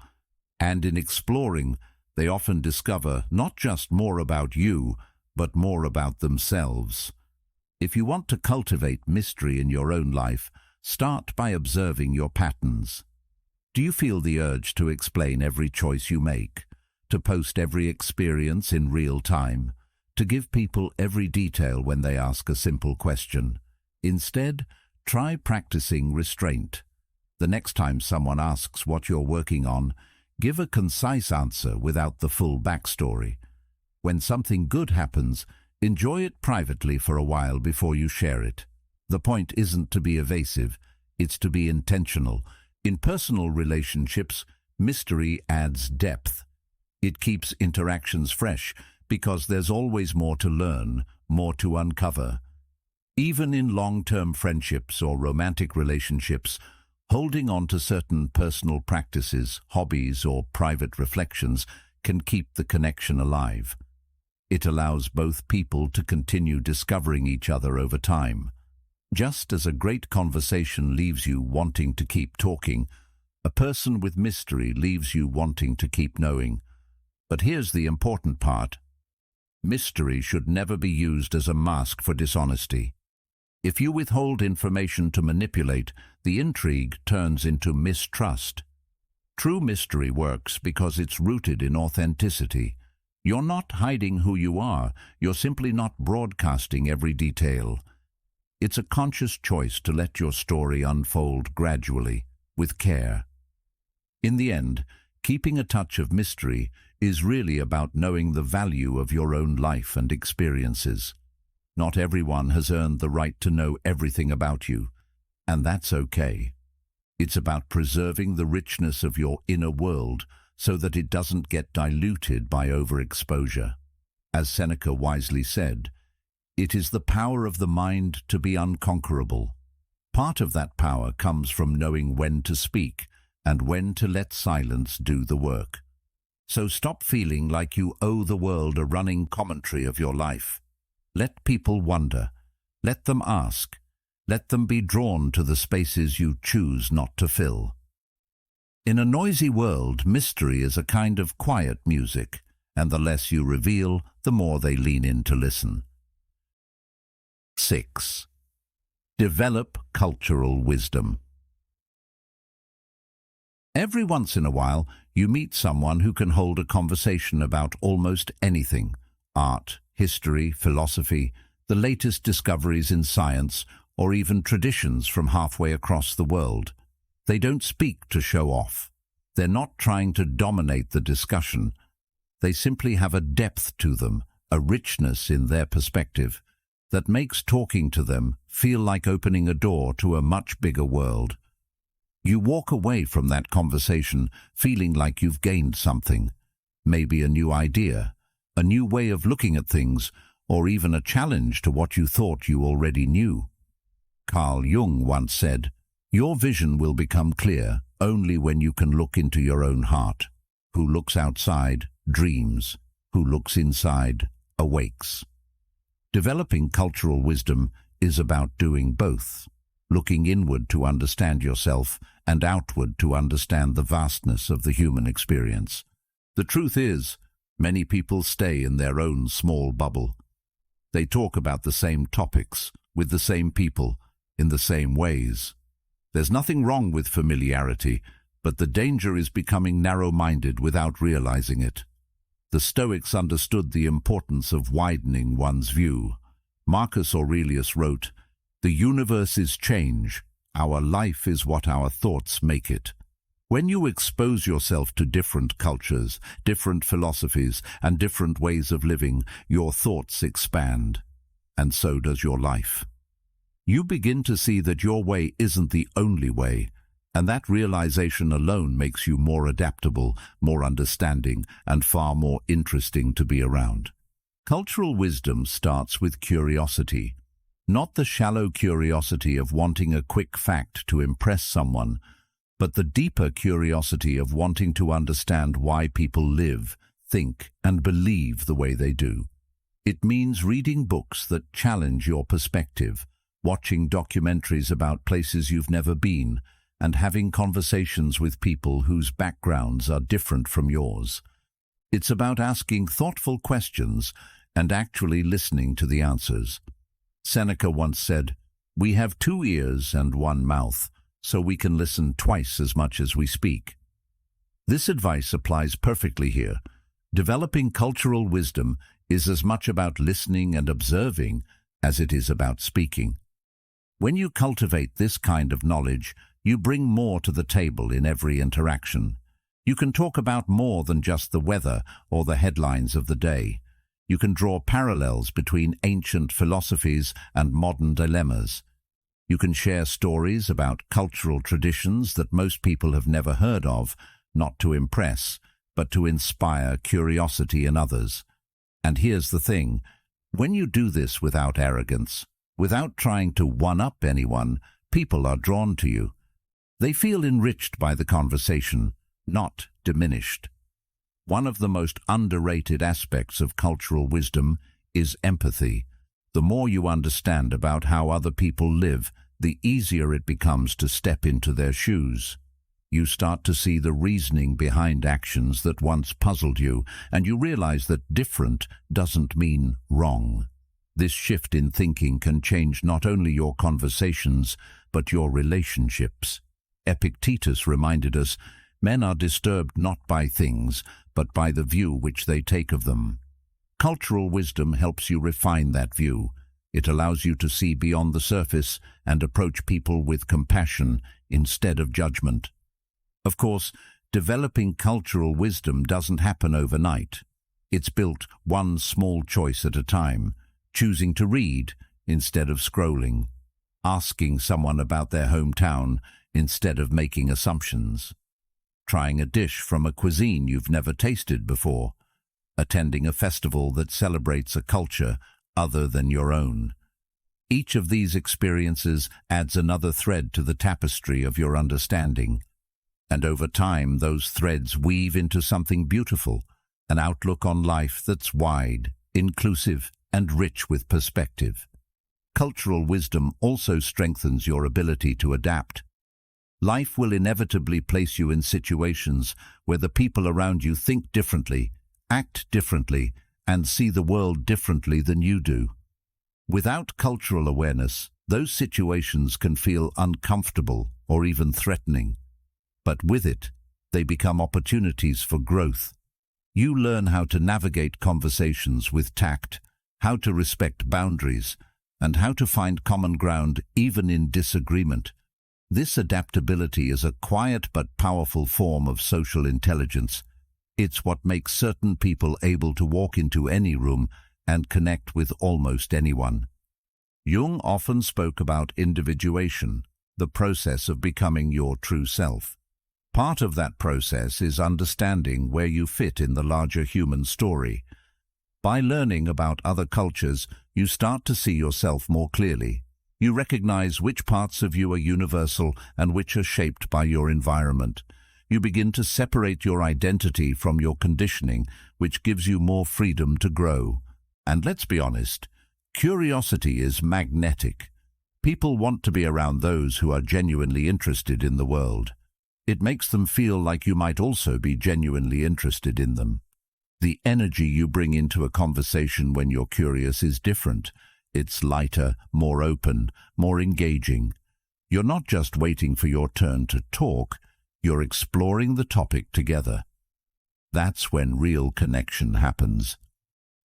And in exploring, they often discover not just more about you, but more about themselves. If you want to cultivate mystery in your own life, start by observing your patterns. Do you feel the urge to explain every choice you make, to post every experience in real time, to give people every detail when they ask a simple question? Instead, try practicing restraint. The next time someone asks what you're working on, give a concise answer without the full backstory. When something good happens, enjoy it privately for a while before you share it. The point isn't to be evasive, it's to be intentional. In personal relationships, mystery adds depth. It keeps interactions fresh because there's always more to learn, more to uncover. Even in long-term friendships or romantic relationships, holding on to certain personal practices, hobbies, or private reflections can keep the connection alive. It allows both people to continue discovering each other over time. Just as a great conversation leaves you wanting to keep talking, a person with mystery leaves you wanting to keep knowing. But here's the important part. Mystery should never be used as a mask for dishonesty. If you withhold information to manipulate, the intrigue turns into mistrust. True mystery works because it's rooted in authenticity. You're not hiding who you are, you're simply not broadcasting every detail. It's a conscious choice to let your story unfold gradually, with care. In the end, keeping a touch of mystery is really about knowing the value of your own life and experiences. Not everyone has earned the right to know everything about you, and that's okay. It's about preserving the richness of your inner world so that it doesn't get diluted by overexposure. As Seneca wisely said, "It is the power of the mind to be unconquerable." Part of that power comes from knowing when to speak and when to let silence do the work. So stop feeling like you owe the world a running commentary of your life. Let people wonder. Let them ask. Let them be drawn to the spaces you choose not to fill. In a noisy world, mystery is a kind of quiet music, and the less you reveal, the more they lean in to listen. 6. Develop cultural wisdom. Every once in a while, you meet someone who can hold a conversation about almost anything: art, history, philosophy, the latest discoveries in science, or even traditions from halfway across the world. They don't speak to show off. They're not trying to dominate the discussion. They simply have a depth to them, a richness in their perspective, that makes talking to them feel like opening a door to a much bigger world. You walk away from that conversation feeling like you've gained something, maybe a new idea, a new way of looking at things, or even a challenge to what you thought you already knew. Carl Jung once said, "Your vision will become clear only when you can look into your own heart. Who looks outside dreams, who looks inside awakes." Developing cultural wisdom is about doing both, looking inward to understand yourself and outward to understand the vastness of the human experience. The truth is, many people stay in their own small bubble. They talk about the same topics, with the same people, in the same ways. There's nothing wrong with familiarity, but the danger is becoming narrow-minded without realizing it. The Stoics understood the importance of widening one's view. Marcus Aurelius wrote, "The universe is change. Our life is what our thoughts make it." When you expose yourself to different cultures, different philosophies, and different ways of living, your thoughts expand, and so does your life. You begin to see that your way isn't the only way, and that realization alone makes you more adaptable, more understanding, and far more interesting to be around. Cultural wisdom starts with curiosity, not the shallow curiosity of wanting a quick fact to impress someone, but the deeper curiosity of wanting to understand why people live, think, and believe the way they do. It means reading books that challenge your perspective, watching documentaries about places you've never been, and having conversations with people whose backgrounds are different from yours. It's about asking thoughtful questions and actually listening to the answers. Seneca once said, "We have 2 ears and 1 mouth, so we can listen twice as much as we speak." This advice applies perfectly here. Developing cultural wisdom is as much about listening and observing as it is about speaking. When you cultivate this kind of knowledge, you bring more to the table in every interaction. You can talk about more than just the weather or the headlines of the day. You can draw parallels between ancient philosophies and modern dilemmas. You can share stories about cultural traditions that most people have never heard of, not to impress, but to inspire curiosity in others. And here's the thing, when you do this without arrogance, without trying to one-up anyone, people are drawn to you. They feel enriched by the conversation, not diminished. One of the most underrated aspects of cultural wisdom is empathy. The more you understand about how other people live, the easier it becomes to step into their shoes. You start to see the reasoning behind actions that once puzzled you, and you realize that different doesn't mean wrong. This shift in thinking can change not only your conversations, but your relationships. Epictetus reminded us, "Men are disturbed not by things, but by the view which they take of them." Cultural wisdom helps you refine that view. It allows you to see beyond the surface and approach people with compassion instead of judgment. Of course, developing cultural wisdom doesn't happen overnight. It's built one small choice at a time, choosing to read instead of scrolling, asking someone about their hometown instead of making assumptions, trying a dish from a cuisine you've never tasted before, attending a festival that celebrates a culture other than your own. Each of these experiences adds another thread to the tapestry of your understanding, and over time those threads weave into something beautiful, an outlook on life that's wide, inclusive, and rich with perspective. Cultural wisdom also strengthens your ability to adapt. Life will inevitably place you in situations where the people around you think differently, act differently, and see the world differently than you do. Without cultural awareness, those situations can feel uncomfortable or even threatening. But with it, they become opportunities for growth. You learn how to navigate conversations with tact, how to respect boundaries, and how to find common ground even in disagreement. This adaptability is a quiet but powerful form of social intelligence. It's what makes certain people able to walk into any room and connect with almost anyone. Jung often spoke about individuation, the process of becoming your true self. Part of that process is understanding where you fit in the larger human story. By learning about other cultures, you start to see yourself more clearly. You recognize which parts of you are universal and which are shaped by your environment. You begin to separate your identity from your conditioning, which gives you more freedom to grow. And let's be honest, curiosity is magnetic. People want to be around those who are genuinely interested in the world. It makes them feel like you might also be genuinely interested in them. The energy you bring into a conversation when you're curious is different. It's lighter, more open, more engaging. You're not just waiting for your turn to talk, you're exploring the topic together. That's when real connection happens.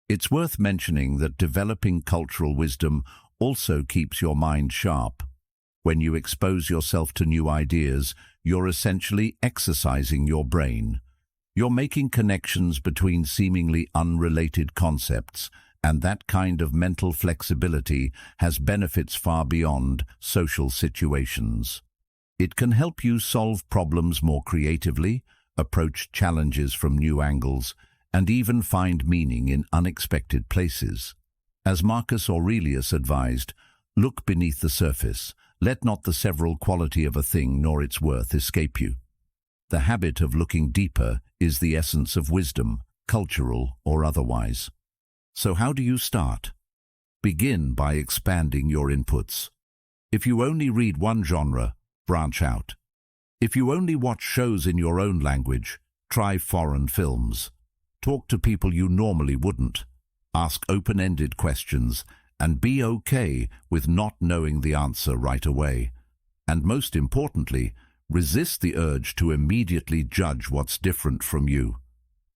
It's worth mentioning that developing cultural wisdom also keeps your mind sharp. When you expose yourself to new ideas, you're essentially exercising your brain. You're making connections between seemingly unrelated concepts, and that kind of mental flexibility has benefits far beyond social situations. It can help you solve problems more creatively, approach challenges from new angles, and even find meaning in unexpected places. As Marcus Aurelius advised, look beneath the surface. Let not the several quality of a thing nor its worth escape you. The habit of looking deeper is the essence of wisdom, cultural or otherwise. So how do you start? Begin by expanding your inputs. If you only read one genre, branch out. If you only watch shows in your own language, try foreign films. Talk to people you normally wouldn't. Ask open-ended questions and be okay with not knowing the answer right away. And most importantly, resist the urge to immediately judge what's different from you.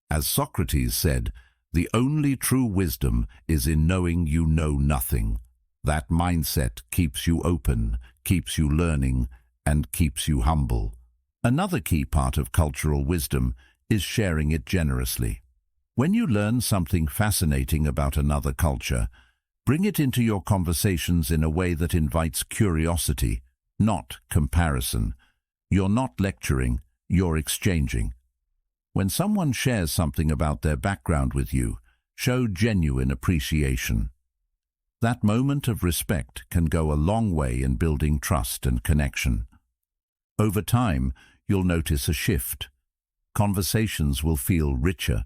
As Socrates said, the only true wisdom is in knowing you know nothing. That mindset keeps you open, keeps you learning, and keeps you humble. Another key part of cultural wisdom is sharing it generously. When you learn something fascinating about another culture, bring it into your conversations in a way that invites curiosity, not comparison. You're not lecturing, you're exchanging. When someone shares something about their background with you, show genuine appreciation. That moment of respect can go a long way in building trust and connection. Over time, you'll notice a shift. Conversations will feel richer.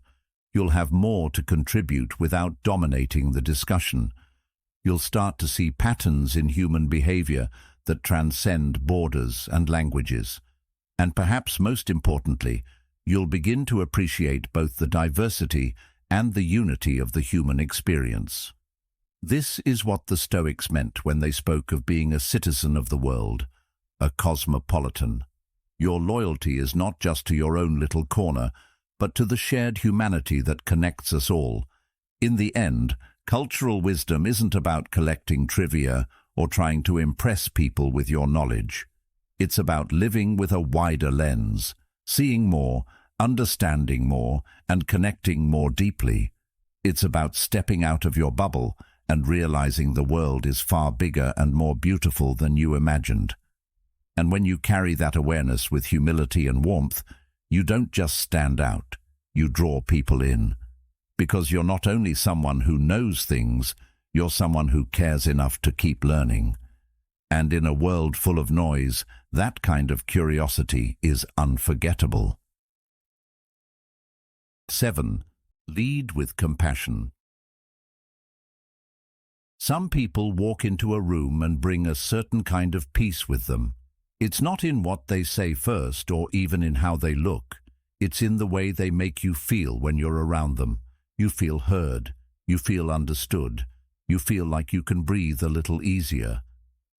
You'll have more to contribute without dominating the discussion. You'll start to see patterns in human behavior that transcend borders and languages. And perhaps most importantly, you'll begin to appreciate both the diversity and the unity of the human experience. This is what the Stoics meant when they spoke of being a citizen of the world, a cosmopolitan. Your loyalty is not just to your own little corner, but to the shared humanity that connects us all. In the end, cultural wisdom isn't about collecting trivia or trying to impress people with your knowledge. It's about living with a wider lens, seeing more, understanding more, and connecting more deeply. It's about stepping out of your bubble and realizing the world is far bigger and more beautiful than you imagined. And when you carry that awareness with humility and warmth, you don't just stand out, you draw people in. Because you're not only someone who knows things, you're someone who cares enough to keep learning. And in a world full of noise, that kind of curiosity is unforgettable. 7. Lead with compassion. Some people walk into a room and bring a certain kind of peace with them. It's not in what they say first or even in how they look. It's in the way they make you feel when you're around them. You feel heard. You feel understood. You feel like you can breathe a little easier.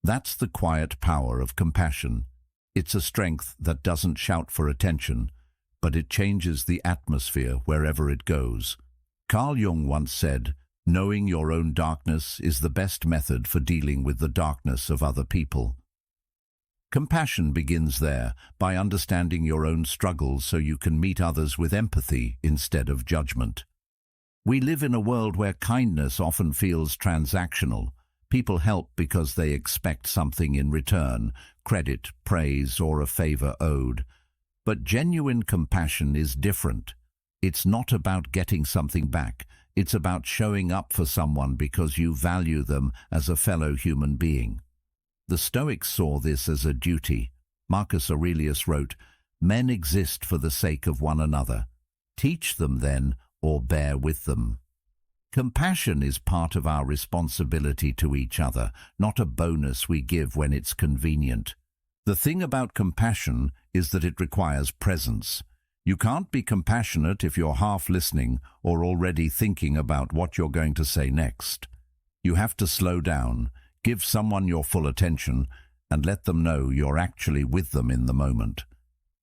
That's the quiet power of compassion. It's a strength that doesn't shout for attention, but it changes the atmosphere wherever it goes. Carl Jung once said, Knowing your own darkness is the best method for dealing with the darkness of other people. Compassion begins there, by understanding your own struggles so you can meet others with empathy instead of judgment. We live in a world where kindness often feels transactional. People help because they expect something in return, credit, praise, or a favor owed. But genuine compassion is different. It's not about getting something back. It's about showing up for someone because you value them as a fellow human being. The Stoics saw this as a duty. Marcus Aurelius wrote, "Men exist for the sake of one another. Teach them then, or bear with them." Compassion is part of our responsibility to each other, not a bonus we give when it's convenient. The thing about compassion is that it requires presence. You can't be compassionate if you're half listening or already thinking about what you're going to say next. You have to slow down, give someone your full attention, and let them know you're actually with them in the moment.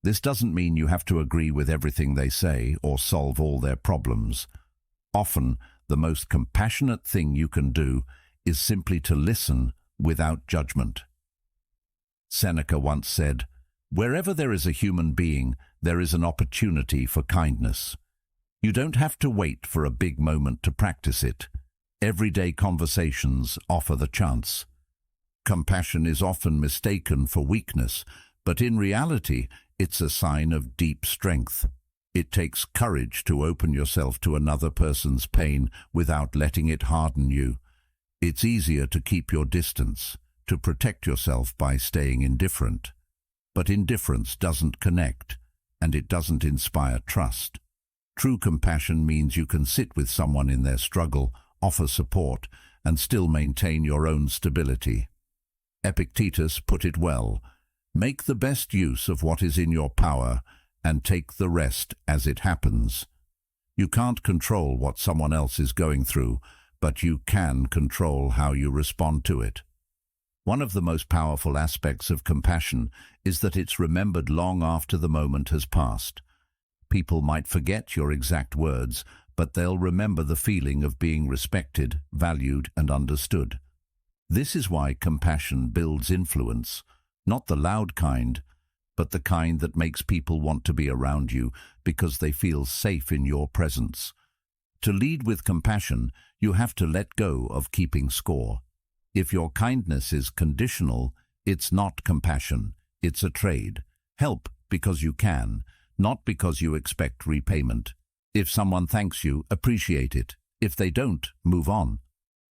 This doesn't mean you have to agree with everything they say or solve all their problems. Often, the most compassionate thing you can do is simply to listen without judgment. Seneca once said, "Wherever there is a human being, there is an opportunity for kindness." You don't have to wait for a big moment to practice it. Everyday conversations offer the chance. Compassion is often mistaken for weakness, but in reality, it's a sign of deep strength. It takes courage to open yourself to another person's pain without letting it harden you. It's easier to keep your distance, to protect yourself by staying indifferent. But indifference doesn't connect, and it doesn't inspire trust. True compassion means you can sit with someone in their struggle, offer support, and still maintain your own stability. Epictetus put it well, "Make the best use of what is in your power, and take the rest as it happens." You can't control what someone else is going through, but you can control how you respond to it. One of the most powerful aspects of compassion is that it's remembered long after the moment has passed. People might forget your exact words, but they'll remember the feeling of being respected, valued, and understood. This is why compassion builds influence, not the loud kind, but the kind that makes people want to be around you because they feel safe in your presence. To lead with compassion, you have to let go of keeping score. If your kindness is conditional, it's not compassion, it's a trade. Help because you can, not because you expect repayment. If someone thanks you, appreciate it. If they don't, move on.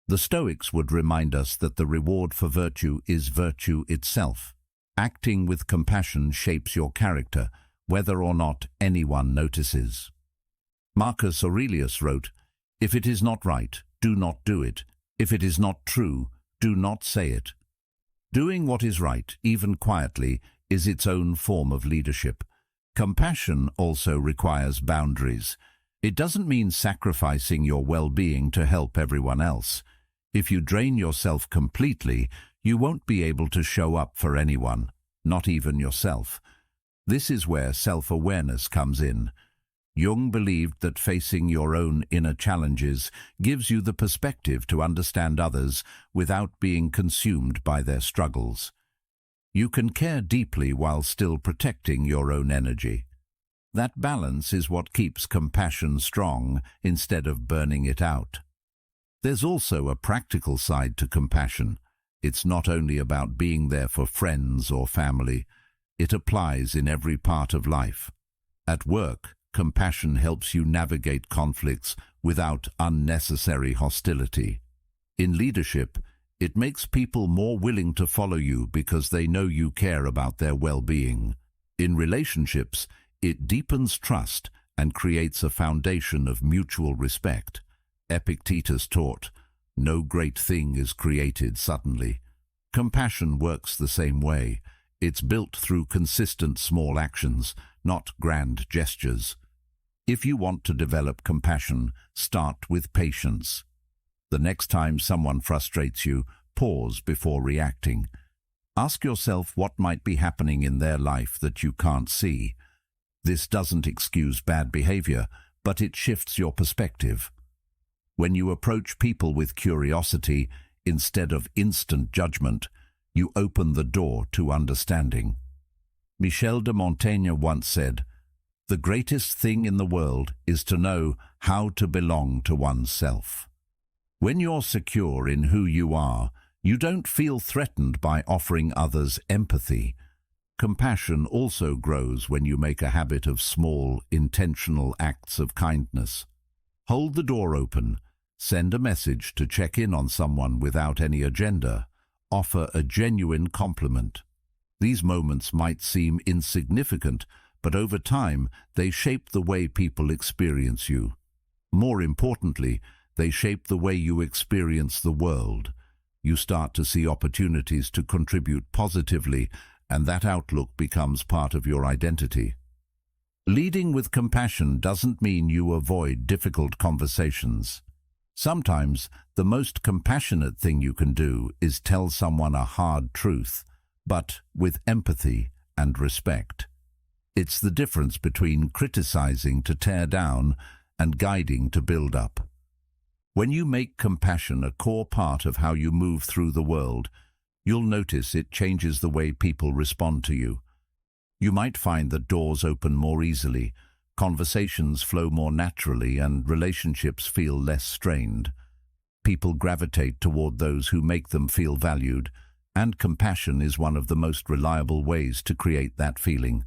The Stoics would remind us that the reward for virtue is virtue itself. Acting with compassion shapes your character, whether or not anyone notices. Marcus Aurelius wrote, "If it is not right, do not do it. If it is not true, do not say it." Doing what is right, even quietly, is its own form of leadership. Compassion also requires boundaries. It doesn't mean sacrificing your well-being to help everyone else. If you drain yourself completely, you won't be able to show up for anyone, not even yourself. This is where self-awareness comes in. Jung believed that facing your own inner challenges gives you the perspective to understand others without being consumed by their struggles. You can care deeply while still protecting your own energy. That balance is what keeps compassion strong instead of burning it out. There's also a practical side to compassion. It's not only about being there for friends or family. It applies in every part of life. At work, compassion helps you navigate conflicts without unnecessary hostility. In leadership, it makes people more willing to follow you because they know you care about their well-being. In relationships, it deepens trust and creates a foundation of mutual respect. Epictetus taught, "No great thing is created suddenly." Compassion works the same way. It's built through consistent small actions, not grand gestures. If you want to develop compassion, start with patience. The next time someone frustrates you, pause before reacting. Ask yourself what might be happening in their life that you can't see. This doesn't excuse bad behavior, but it shifts your perspective. When you approach people with curiosity instead of instant judgment, you open the door to understanding. Michel de Montaigne once said, "The greatest thing in the world is to know how to belong to oneself." When you're secure in who you are, you don't feel threatened by offering others empathy. Compassion also grows when you make a habit of small, intentional acts of kindness. Hold the door open, send a message to check in on someone without any agenda, offer a genuine compliment. These moments might seem insignificant, but over time they shape the way people experience you. More importantly, they shape the way you experience the world. You start to see opportunities to contribute positively, and that outlook becomes part of your identity. Leading with compassion doesn't mean you avoid difficult conversations. Sometimes the most compassionate thing you can do is tell someone a hard truth, but with empathy and respect. It's the difference between criticizing to tear down and guiding to build up. When you make compassion a core part of how you move through the world, you'll notice it changes the way people respond to you. You might find that doors open more easily, conversations flow more naturally, and relationships feel less strained. People gravitate toward those who make them feel valued, and compassion is one of the most reliable ways to create that feeling.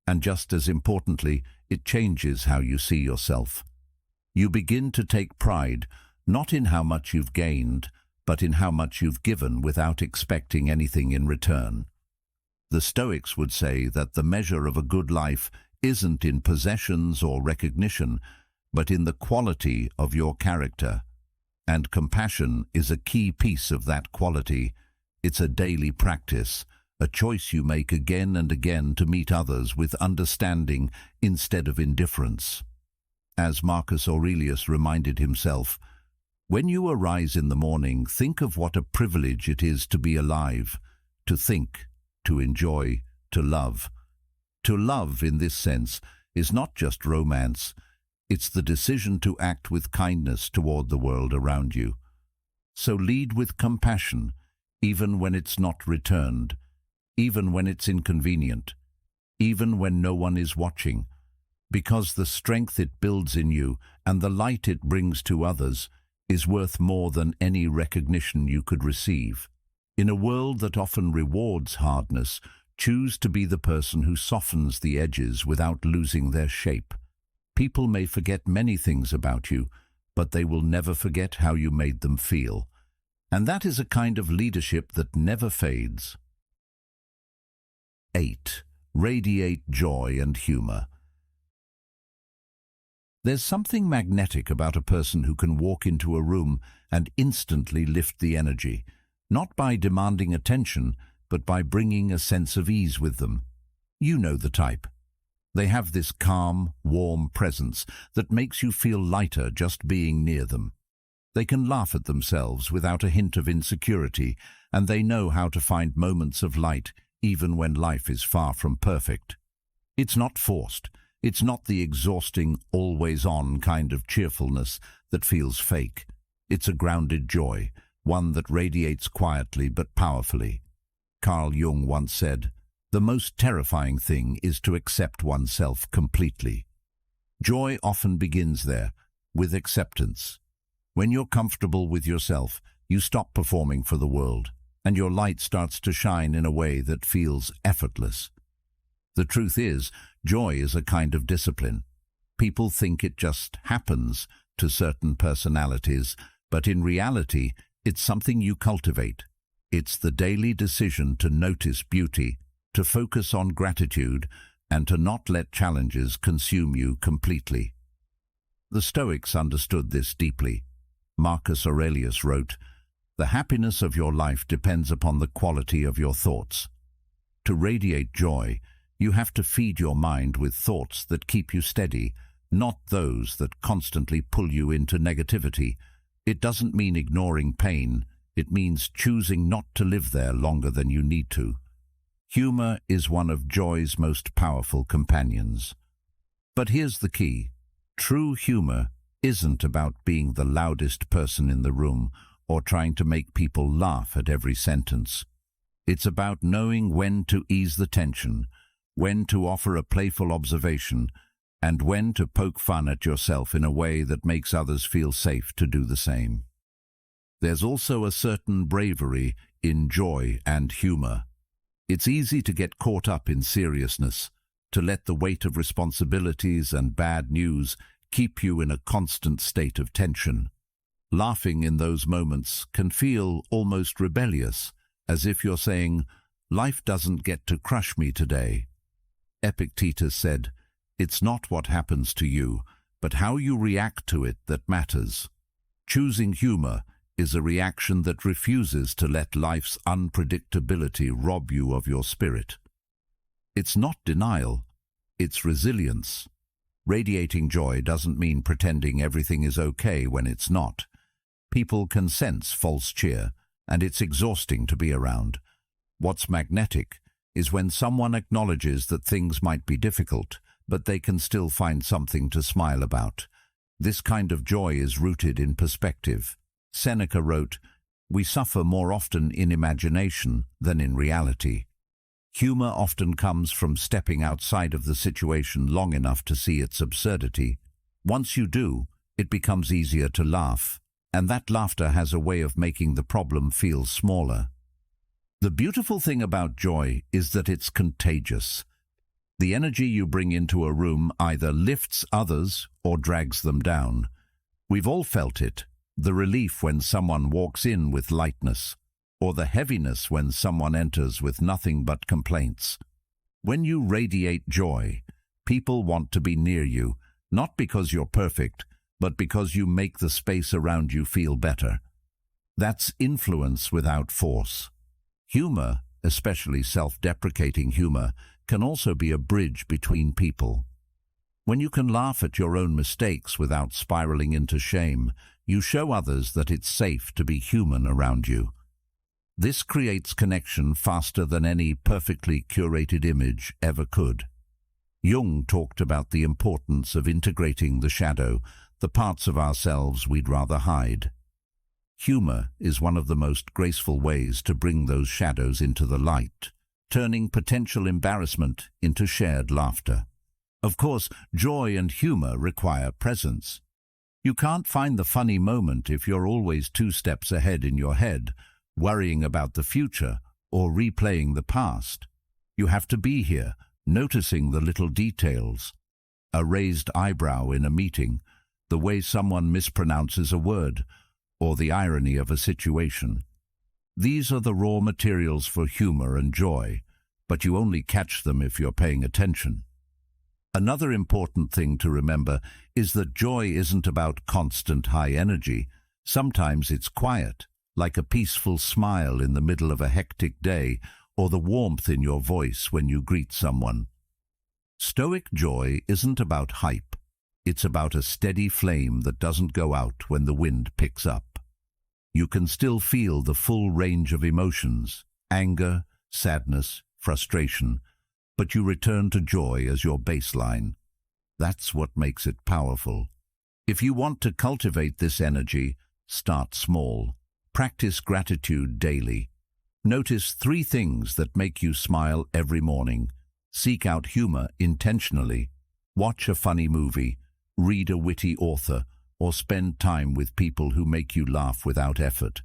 And just as importantly, it changes how you see yourself. You begin to take pride, not in how much you've gained, but in how much you've given without expecting anything in return. The Stoics would say that the measure of a good life isn't in possessions or recognition, but in the quality of your character. And compassion is a key piece of that quality. It's a daily practice, a choice you make again and again to meet others with understanding instead of indifference. As Marcus Aurelius reminded himself, "When you arise in the morning, think of what a privilege it is to be alive, to think, to enjoy, to love." To love, in this sense, is not just romance. It's the decision to act with kindness toward the world around you. So lead with compassion, even when it's not returned, even when it's inconvenient, even when no one is watching, because the strength it builds in you and the light it brings to others is worth more than any recognition you could receive. In a world that often rewards hardness, choose to be the person who softens the edges without losing their shape. People may forget many things about you, but they will never forget how you made them feel. And that is a kind of leadership that never fades. 8. Radiate joy and humor. There's something magnetic about a person who can walk into a room and instantly lift the energy, not by demanding attention, but by bringing a sense of ease with them. You know the type. They have this calm, warm presence that makes you feel lighter just being near them. They can laugh at themselves without a hint of insecurity, and they know how to find moments of light even when life is far from perfect. It's not forced. It's not the exhausting, always-on kind of cheerfulness that feels fake. It's a grounded joy, one that radiates quietly but powerfully. Carl Jung once said, "The most terrifying thing is to accept oneself completely." Joy often begins there, with acceptance. When you're comfortable with yourself, you stop performing for the world, and your light starts to shine in a way that feels effortless. The truth is, joy is a kind of discipline. People think it just happens to certain personalities, but in reality, it's something you cultivate. It's the daily decision to notice beauty, to focus on gratitude, and to not let challenges consume you completely. The Stoics understood this deeply. Marcus Aurelius wrote, "The happiness of your life depends upon the quality of your thoughts." To radiate joy, you have to feed your mind with thoughts that keep you steady, not those that constantly pull you into negativity. It doesn't mean ignoring pain. It means choosing not to live there longer than you need to. Humor is one of joy's most powerful companions. But here's the key. True humor isn't about being the loudest person in the room or trying to make people laugh at every sentence. It's about knowing when to ease the tension, when to offer a playful observation, and when to poke fun at yourself in a way that makes others feel safe to do the same. There's also a certain bravery in joy and humor. It's easy to get caught up in seriousness, to let the weight of responsibilities and bad news keep you in a constant state of tension. Laughing in those moments can feel almost rebellious, as if you're saying, "Life doesn't get to crush me today." Epictetus said, "It's not what happens to you, but how you react to it that matters." Choosing humor is a reaction that refuses to let life's unpredictability rob you of your spirit. It's not denial, it's resilience. Radiating joy doesn't mean pretending everything is okay when it's not. People can sense false cheer, and it's exhausting to be around. What's magnetic is when someone acknowledges that things might be difficult, but they can still find something to smile about. This kind of joy is rooted in perspective. Seneca wrote, "We suffer more often in imagination than in reality." Humor often comes from stepping outside of the situation long enough to see its absurdity. Once you do, it becomes easier to laugh, and that laughter has a way of making the problem feel smaller. The beautiful thing about joy is that it's contagious. The energy you bring into a room either lifts others or drags them down. We've all felt it, the relief when someone walks in with lightness, or the heaviness when someone enters with nothing but complaints. When you radiate joy, people want to be near you, not because you're perfect, but because you make the space around you feel better. That's influence without force. Humor, especially self-deprecating humor, can also be a bridge between people. When you can laugh at your own mistakes without spiraling into shame, you show others that it's safe to be human around you. This creates connection faster than any perfectly curated image ever could. Jung talked about the importance of integrating the shadow, the parts of ourselves we'd rather hide. Humor is one of the most graceful ways to bring those shadows into the light, turning potential embarrassment into shared laughter. Of course, joy and humor require presence. You can't find the funny moment if you're always 2 steps ahead in your head, worrying about the future or replaying the past. You have to be here, noticing the little details. A raised eyebrow in a meeting, the way someone mispronounces a word, or the irony of a situation. These are the raw materials for humor and joy, but you only catch them if you're paying attention. Another important thing to remember is that joy isn't about constant high energy. Sometimes it's quiet, like a peaceful smile in the middle of a hectic day, or the warmth in your voice when you greet someone. Stoic joy isn't about hype. It's about a steady flame that doesn't go out when the wind picks up. You can still feel the full range of emotions, anger, sadness, frustration, but you return to joy as your baseline. That's what makes it powerful. If you want to cultivate this energy, start small. Practice gratitude daily. Notice 3 things that make you smile every morning. Seek out humor intentionally. Watch a funny movie, read a witty author, or spend time with people who make you laugh without effort.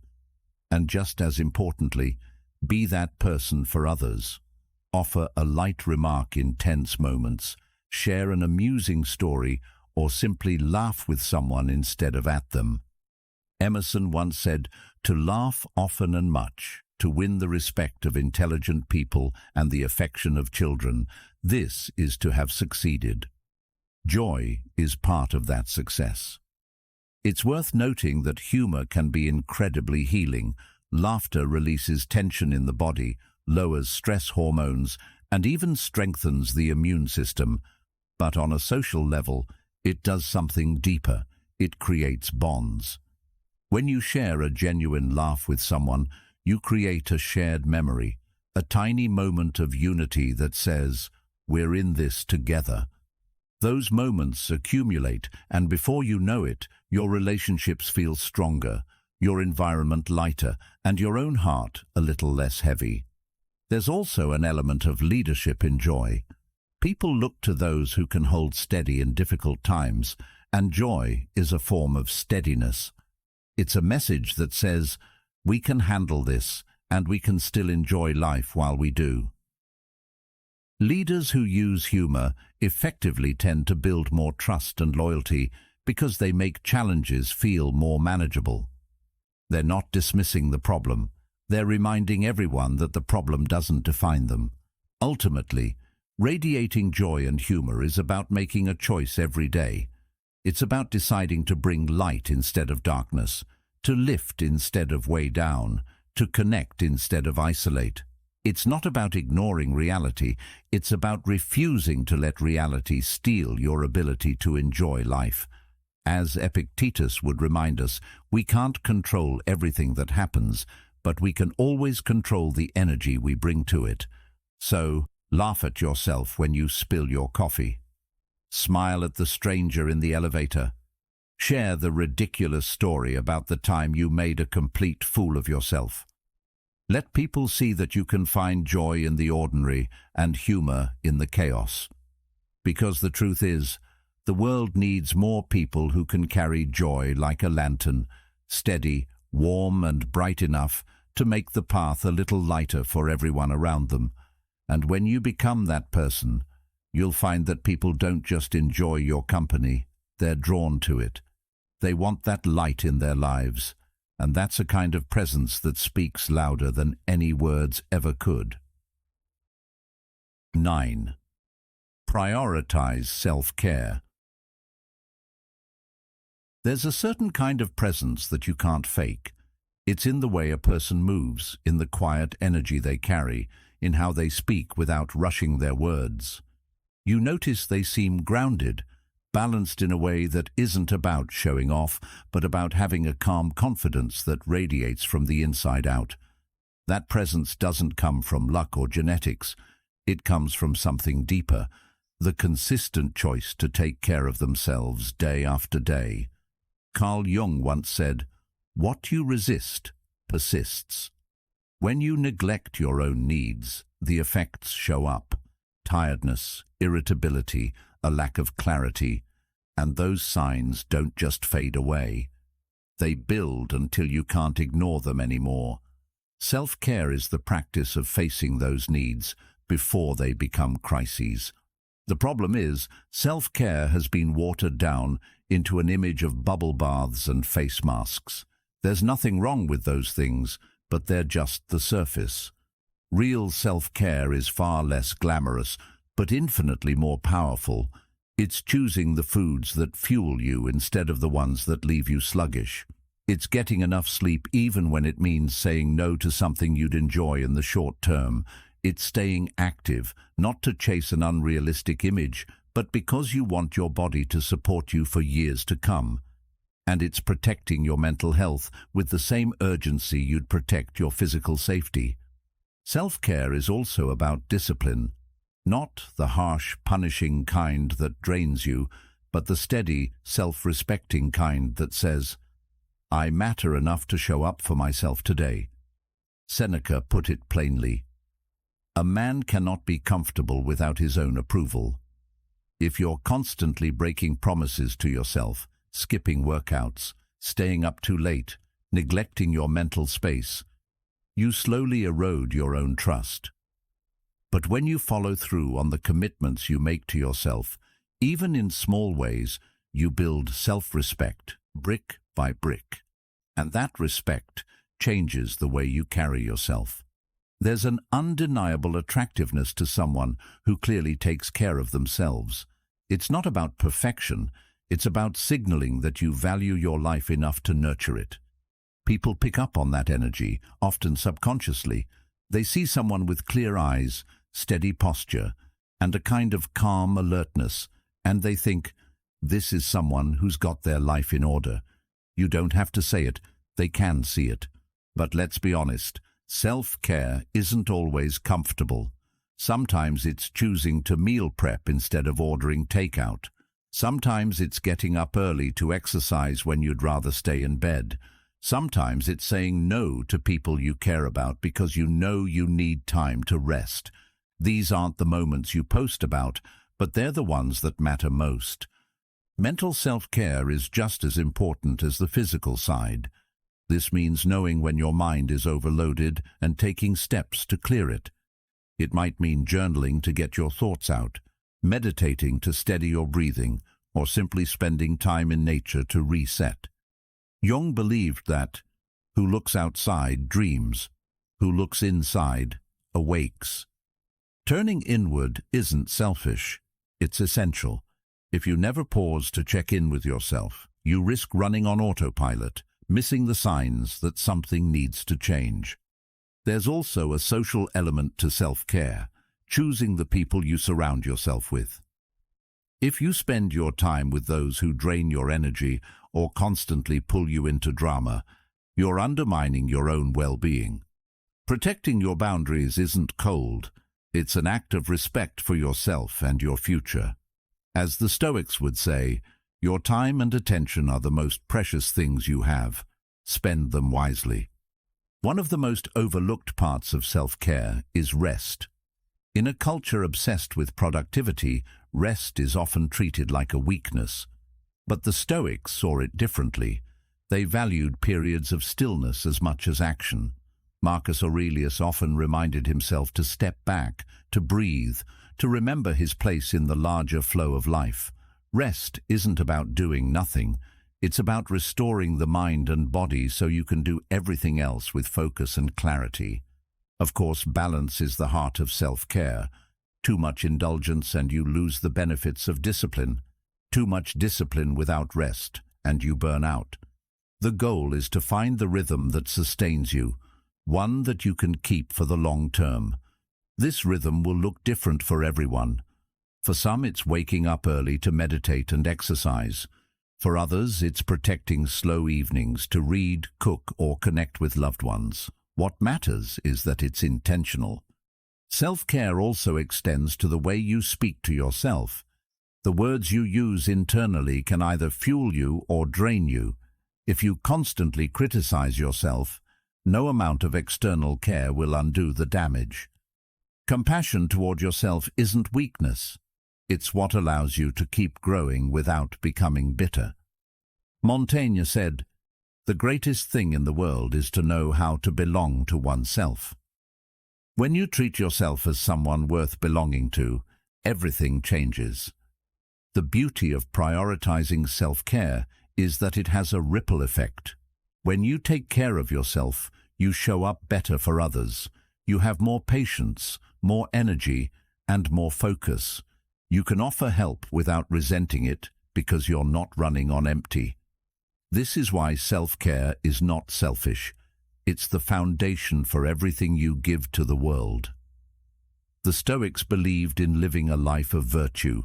And just as importantly, be that person for others. Offer a light remark in tense moments, share an amusing story, or simply laugh with someone instead of at them. Emerson once said, "To laugh often and much, to win the respect of intelligent people and the affection of children, this is to have succeeded." Joy is part of that success. It's worth noting that humor can be incredibly healing. Laughter releases tension in the body, lowers stress hormones, and even strengthens the immune system. But on a social level, it does something deeper. It creates bonds. When you share a genuine laugh with someone, you create a shared memory, a tiny moment of unity that says, "We're in this together." Those moments accumulate, and before you know it, your relationships feel stronger, your environment lighter, and your own heart a little less heavy. There's also an element of leadership in joy. People look to those who can hold steady in difficult times, and joy is a form of steadiness. It's a message that says, we can handle this, and we can still enjoy life while we do. Leaders who use humor effectively tend to build more trust and loyalty because they make challenges feel more manageable. They're not dismissing the problem. They're reminding everyone that the problem doesn't define them. Ultimately, radiating joy and humor is about making a choice every day. It's about deciding to bring light instead of darkness, to lift instead of weigh down, to connect instead of isolate. It's not about ignoring reality, it's about refusing to let reality steal your ability to enjoy life. As Epictetus would remind us, we can't control everything that happens, but we can always control the energy we bring to it. So, laugh at yourself when you spill your coffee. Smile at the stranger in the elevator. Share the ridiculous story about the time you made a complete fool of yourself. Let people see that you can find joy in the ordinary and humor in the chaos. Because the truth is, the world needs more people who can carry joy like a lantern, steady, warm and bright enough to make the path a little lighter for everyone around them. And when you become that person, you'll find that people don't just enjoy your company, they're drawn to it. They want that light in their lives. And that's a kind of presence that speaks louder than any words ever could. 9. Prioritize self-care. There's a certain kind of presence that you can't fake. It's in the way a person moves, in the quiet energy they carry, in how they speak without rushing their words. You notice they seem grounded, balanced in a way that isn't about showing off, but about having a calm confidence that radiates from the inside out. That presence doesn't come from luck or genetics. It comes from something deeper, the consistent choice to take care of themselves day after day. Carl Jung once said, "What you resist persists." When you neglect your own needs, the effects show up. Tiredness, irritability, a lack of clarity, and those signs don't just fade away. They build until you can't ignore them anymore. Self-care is the practice of facing those needs before they become crises. The problem is, self-care has been watered down into an image of bubble baths and face masks. There's nothing wrong with those things, but they're just the surface. Real self-care is far less glamorous, but infinitely more powerful. It's choosing the foods that fuel you instead of the ones that leave you sluggish. It's getting enough sleep even when it means saying no to something you'd enjoy in the short term. It's staying active, not to chase an unrealistic image, but because you want your body to support you for years to come. And it's protecting your mental health with the same urgency you'd protect your physical safety. Self-care is also about discipline. Not the harsh, punishing kind that drains you, but the steady, self-respecting kind that says, "I matter enough to show up for myself today." Seneca put it plainly, "A man cannot be comfortable without his own approval." If you're constantly breaking promises to yourself, skipping workouts, staying up too late, neglecting your mental space, you slowly erode your own trust. But when you follow through on the commitments you make to yourself, even in small ways, you build self-respect, brick by brick. And that respect changes the way you carry yourself. There's an undeniable attractiveness to someone who clearly takes care of themselves. It's not about perfection, it's about signaling that you value your life enough to nurture it. People pick up on that energy, often subconsciously. They see someone with clear eyes, steady posture, and a kind of calm alertness, and they think, this is someone who's got their life in order. You don't have to say it, they can see it. But let's be honest, self-care isn't always comfortable. Sometimes it's choosing to meal prep instead of ordering takeout. Sometimes it's getting up early to exercise when you'd rather stay in bed. Sometimes it's saying no to people you care about because you know you need time to rest. These aren't the moments you post about, but they're the ones that matter most. Mental self-care is just as important as the physical side. This means knowing when your mind is overloaded and taking steps to clear it. It might mean journaling to get your thoughts out, meditating to steady your breathing, or simply spending time in nature to reset. Jung believed that who looks outside dreams, who looks inside awakes. Turning inward isn't selfish, it's essential. If you never pause to check in with yourself, you risk running on autopilot, missing the signs that something needs to change. There's also a social element to self-care, choosing the people you surround yourself with. If you spend your time with those who drain your energy or constantly pull you into drama, you're undermining your own well-being. Protecting your boundaries isn't cold, it's an act of respect for yourself and your future. As the Stoics would say, your time and attention are the most precious things you have. Spend them wisely. One of the most overlooked parts of self-care is rest. In a culture obsessed with productivity, rest is often treated like a weakness. But the Stoics saw it differently. They valued periods of stillness as much as action. Marcus Aurelius often reminded himself to step back, to breathe, to remember his place in the larger flow of life. Rest isn't about doing nothing. It's about restoring the mind and body so you can do everything else with focus and clarity. Of course, balance is the heart of self-care. Too much indulgence and you lose the benefits of discipline. Too much discipline without rest and you burn out. The goal is to find the rhythm that sustains you, one that you can keep for the long term. This rhythm will look different for everyone. For some, it's waking up early to meditate and exercise. For others, it's protecting slow evenings to read, cook, or connect with loved ones. What matters is that it's intentional. Self-care also extends to the way you speak to yourself. The words you use internally can either fuel you or drain you. If you constantly criticize yourself, no amount of external care will undo the damage. Compassion toward yourself isn't weakness. It's what allows you to keep growing without becoming bitter. Montaigne said, "The greatest thing in the world is to know how to belong to oneself." When you treat yourself as someone worth belonging to, everything changes. The beauty of prioritizing self-care is that it has a ripple effect. When you take care of yourself, you show up better for others. You have more patience, more energy, and more focus. You can offer help without resenting it because you're not running on empty. This is why self-care is not selfish. It's the foundation for everything you give to the world. The Stoics believed in living a life of virtue,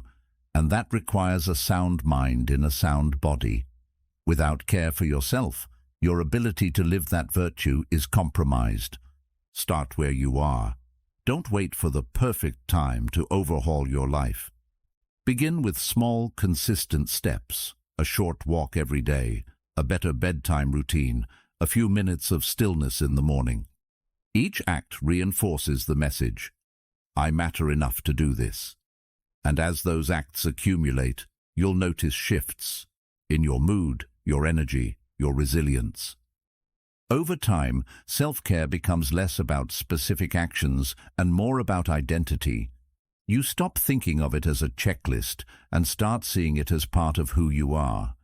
and that requires a sound mind in a sound body. Without care for yourself, your ability to live that virtue is compromised. Start where you are. Don't wait for the perfect time to overhaul your life. Begin with small, consistent steps, a short walk every day, a better bedtime routine, a few minutes of stillness in the morning. Each act reinforces the message, I matter enough to do this. And as those acts accumulate, you'll notice shifts in your mood, your energy, your resilience. Over time, self-care becomes less about specific actions and more about identity. You stop thinking of it as a checklist and start seeing it as part of who you are.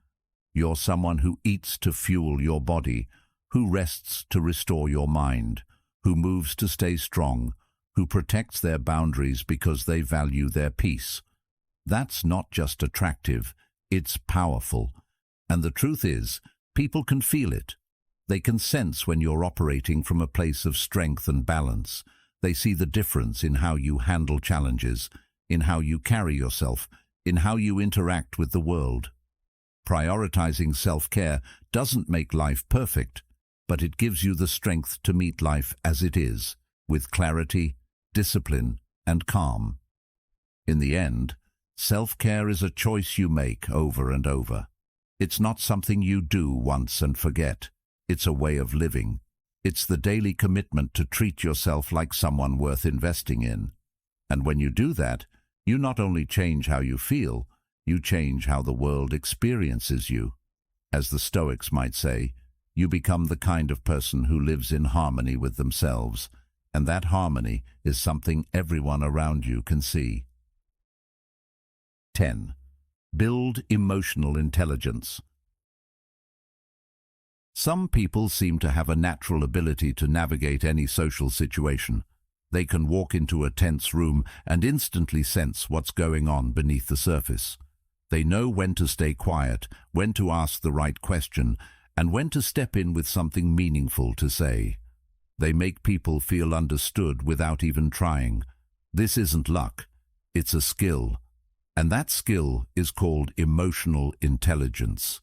You're someone who eats to fuel your body, who rests to restore your mind, who moves to stay strong, who protects their boundaries because they value their peace. That's not just attractive, it's powerful. And the truth is, people can feel it. They can sense when you're operating from a place of strength and balance. They see the difference in how you handle challenges, in how you carry yourself, in how you interact with the world. Prioritizing self-care doesn't make life perfect, but it gives you the strength to meet life as it is, with clarity, discipline, and calm. In the end, self-care is a choice you make over and over. It's not something you do once and forget. It's a way of living. It's the daily commitment to treat yourself like someone worth investing in. And when you do that, you not only change how you feel, you change how the world experiences you. As the Stoics might say, you become the kind of person who lives in harmony with themselves, and that harmony is something everyone around you can see. 10. Build emotional intelligence. Some people seem to have a natural ability to navigate any social situation. They can walk into a tense room and instantly sense what's going on beneath the surface. They know when to stay quiet, when to ask the right question, and when to step in with something meaningful to say. They make people feel understood without even trying. This isn't luck, it's a skill. And that skill is called emotional intelligence.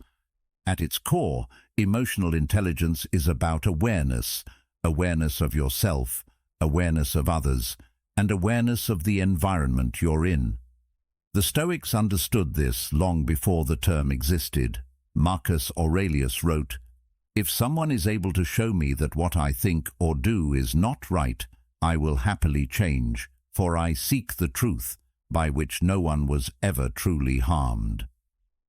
At its core, emotional intelligence is about awareness, awareness of yourself, awareness of others, and awareness of the environment you're in. The Stoics understood this long before the term existed. Marcus Aurelius wrote, "If someone is able to show me that what I think or do is not right, I will happily change, for I seek the truth, by which no one was ever truly harmed."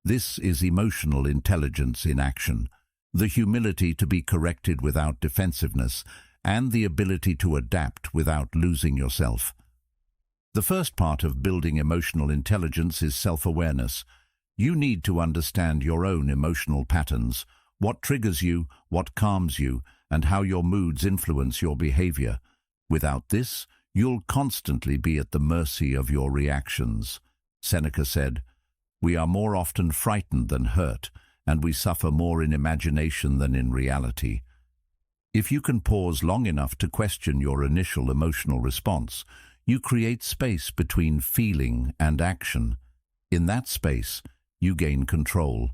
This is emotional intelligence in action, the humility to be corrected without defensiveness, and the ability to adapt without losing yourself. The first part of building emotional intelligence is self-awareness. You need to understand your own emotional patterns, what triggers you, what calms you, and how your moods influence your behavior. Without this, you'll constantly be at the mercy of your reactions. Seneca said, "We are more often frightened than hurt, and we suffer more in imagination than in reality." If you can pause long enough to question your initial emotional response, you create space between feeling and action. In that space, you gain control.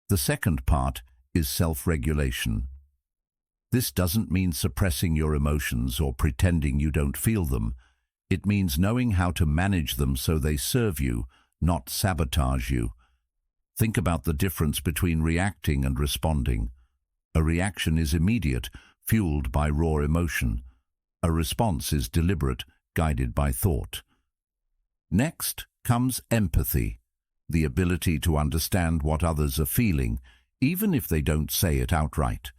The second part is self-regulation. This doesn't mean suppressing your emotions or pretending you don't feel them. It means knowing how to manage them so they serve you, not sabotage you. Think about the difference between reacting and responding. A reaction is immediate, fueled by raw emotion. A response is deliberate, guided by thought. Next comes empathy, the ability to understand what others are feeling, even if they don't say it outright.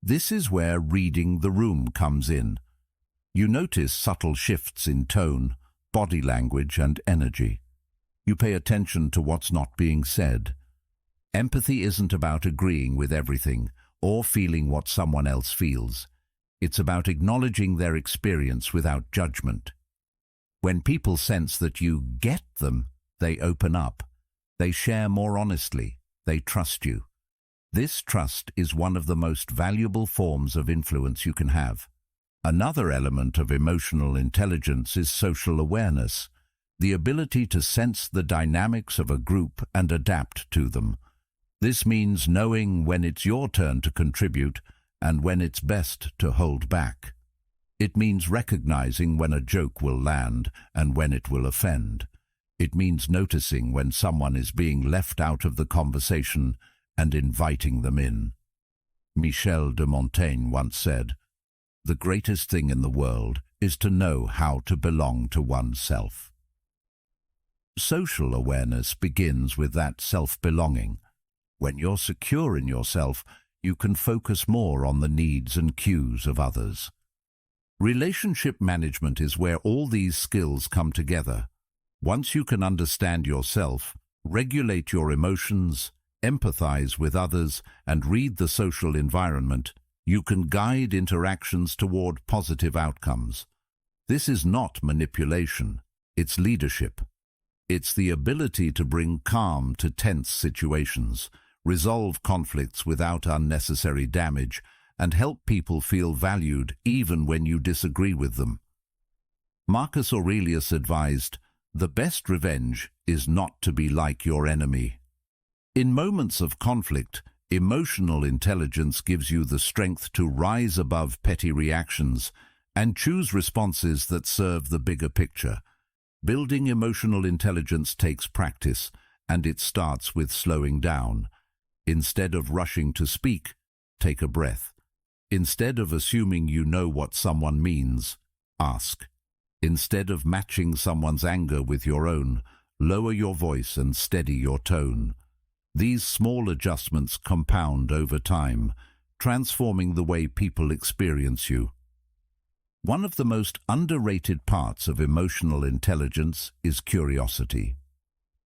This is where reading the room comes in. You notice subtle shifts in tone, body language, and energy. You pay attention to what's not being said. Empathy isn't about agreeing with everything or feeling what someone else feels. It's about acknowledging their experience without judgment. When people sense that you get them, they open up. They share more honestly. They trust you. This trust is one of the most valuable forms of influence you can have. Another element of emotional intelligence is social awareness, the ability to sense the dynamics of a group and adapt to them. This means knowing when it's your turn to contribute and when it's best to hold back. It means recognizing when a joke will land and when it will offend. It means noticing when someone is being left out of the conversation and inviting them in. Michel de Montaigne once said, "The greatest thing in the world is to know how to belong to oneself." Social awareness begins with that self-belonging. When you're secure in yourself, you can focus more on the needs and cues of others. Relationship management is where all these skills come together. Once you can understand yourself, regulate your emotions, empathize with others, and read the social environment, you can guide interactions toward positive outcomes. This is not manipulation, it's leadership. It's the ability to bring calm to tense situations, resolve conflicts without unnecessary damage, and help people feel valued even when you disagree with them. Marcus Aurelius advised, "The best revenge is not to be like your enemy." In moments of conflict, emotional intelligence gives you the strength to rise above petty reactions and choose responses that serve the bigger picture. Building emotional intelligence takes practice, and it starts with slowing down. Instead of rushing to speak, take a breath. Instead of assuming you know what someone means, ask. Instead of matching someone's anger with your own, lower your voice and steady your tone. These small adjustments compound over time, transforming the way people experience you. One of the most underrated parts of emotional intelligence is curiosity.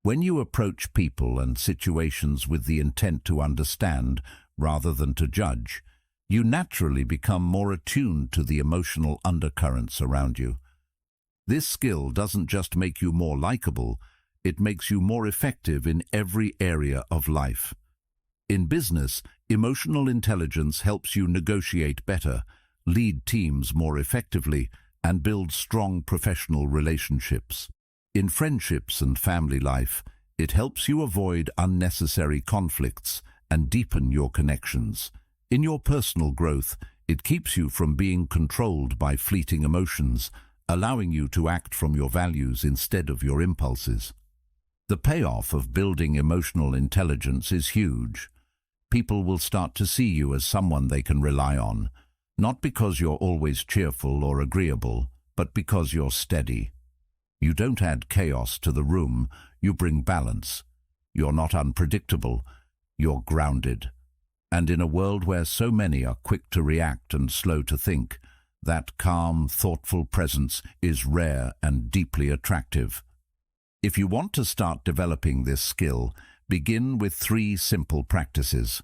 When you approach people and situations with the intent to understand rather than to judge, you naturally become more attuned to the emotional undercurrents around you. This skill doesn't just make you more likable, it makes you more effective in every area of life. In business, emotional intelligence helps you negotiate better, lead teams more effectively, and build strong professional relationships. In friendships and family life, it helps you avoid unnecessary conflicts and deepen your connections. In your personal growth, it keeps you from being controlled by fleeting emotions, allowing you to act from your values instead of your impulses. The payoff of building emotional intelligence is huge. People will start to see you as someone they can rely on, not because you're always cheerful or agreeable, but because you're steady. You don't add chaos to the room, you bring balance. You're not unpredictable, you're grounded. And in a world where so many are quick to react and slow to think, that calm, thoughtful presence is rare and deeply attractive. If you want to start developing this skill, begin with 3 simple practices.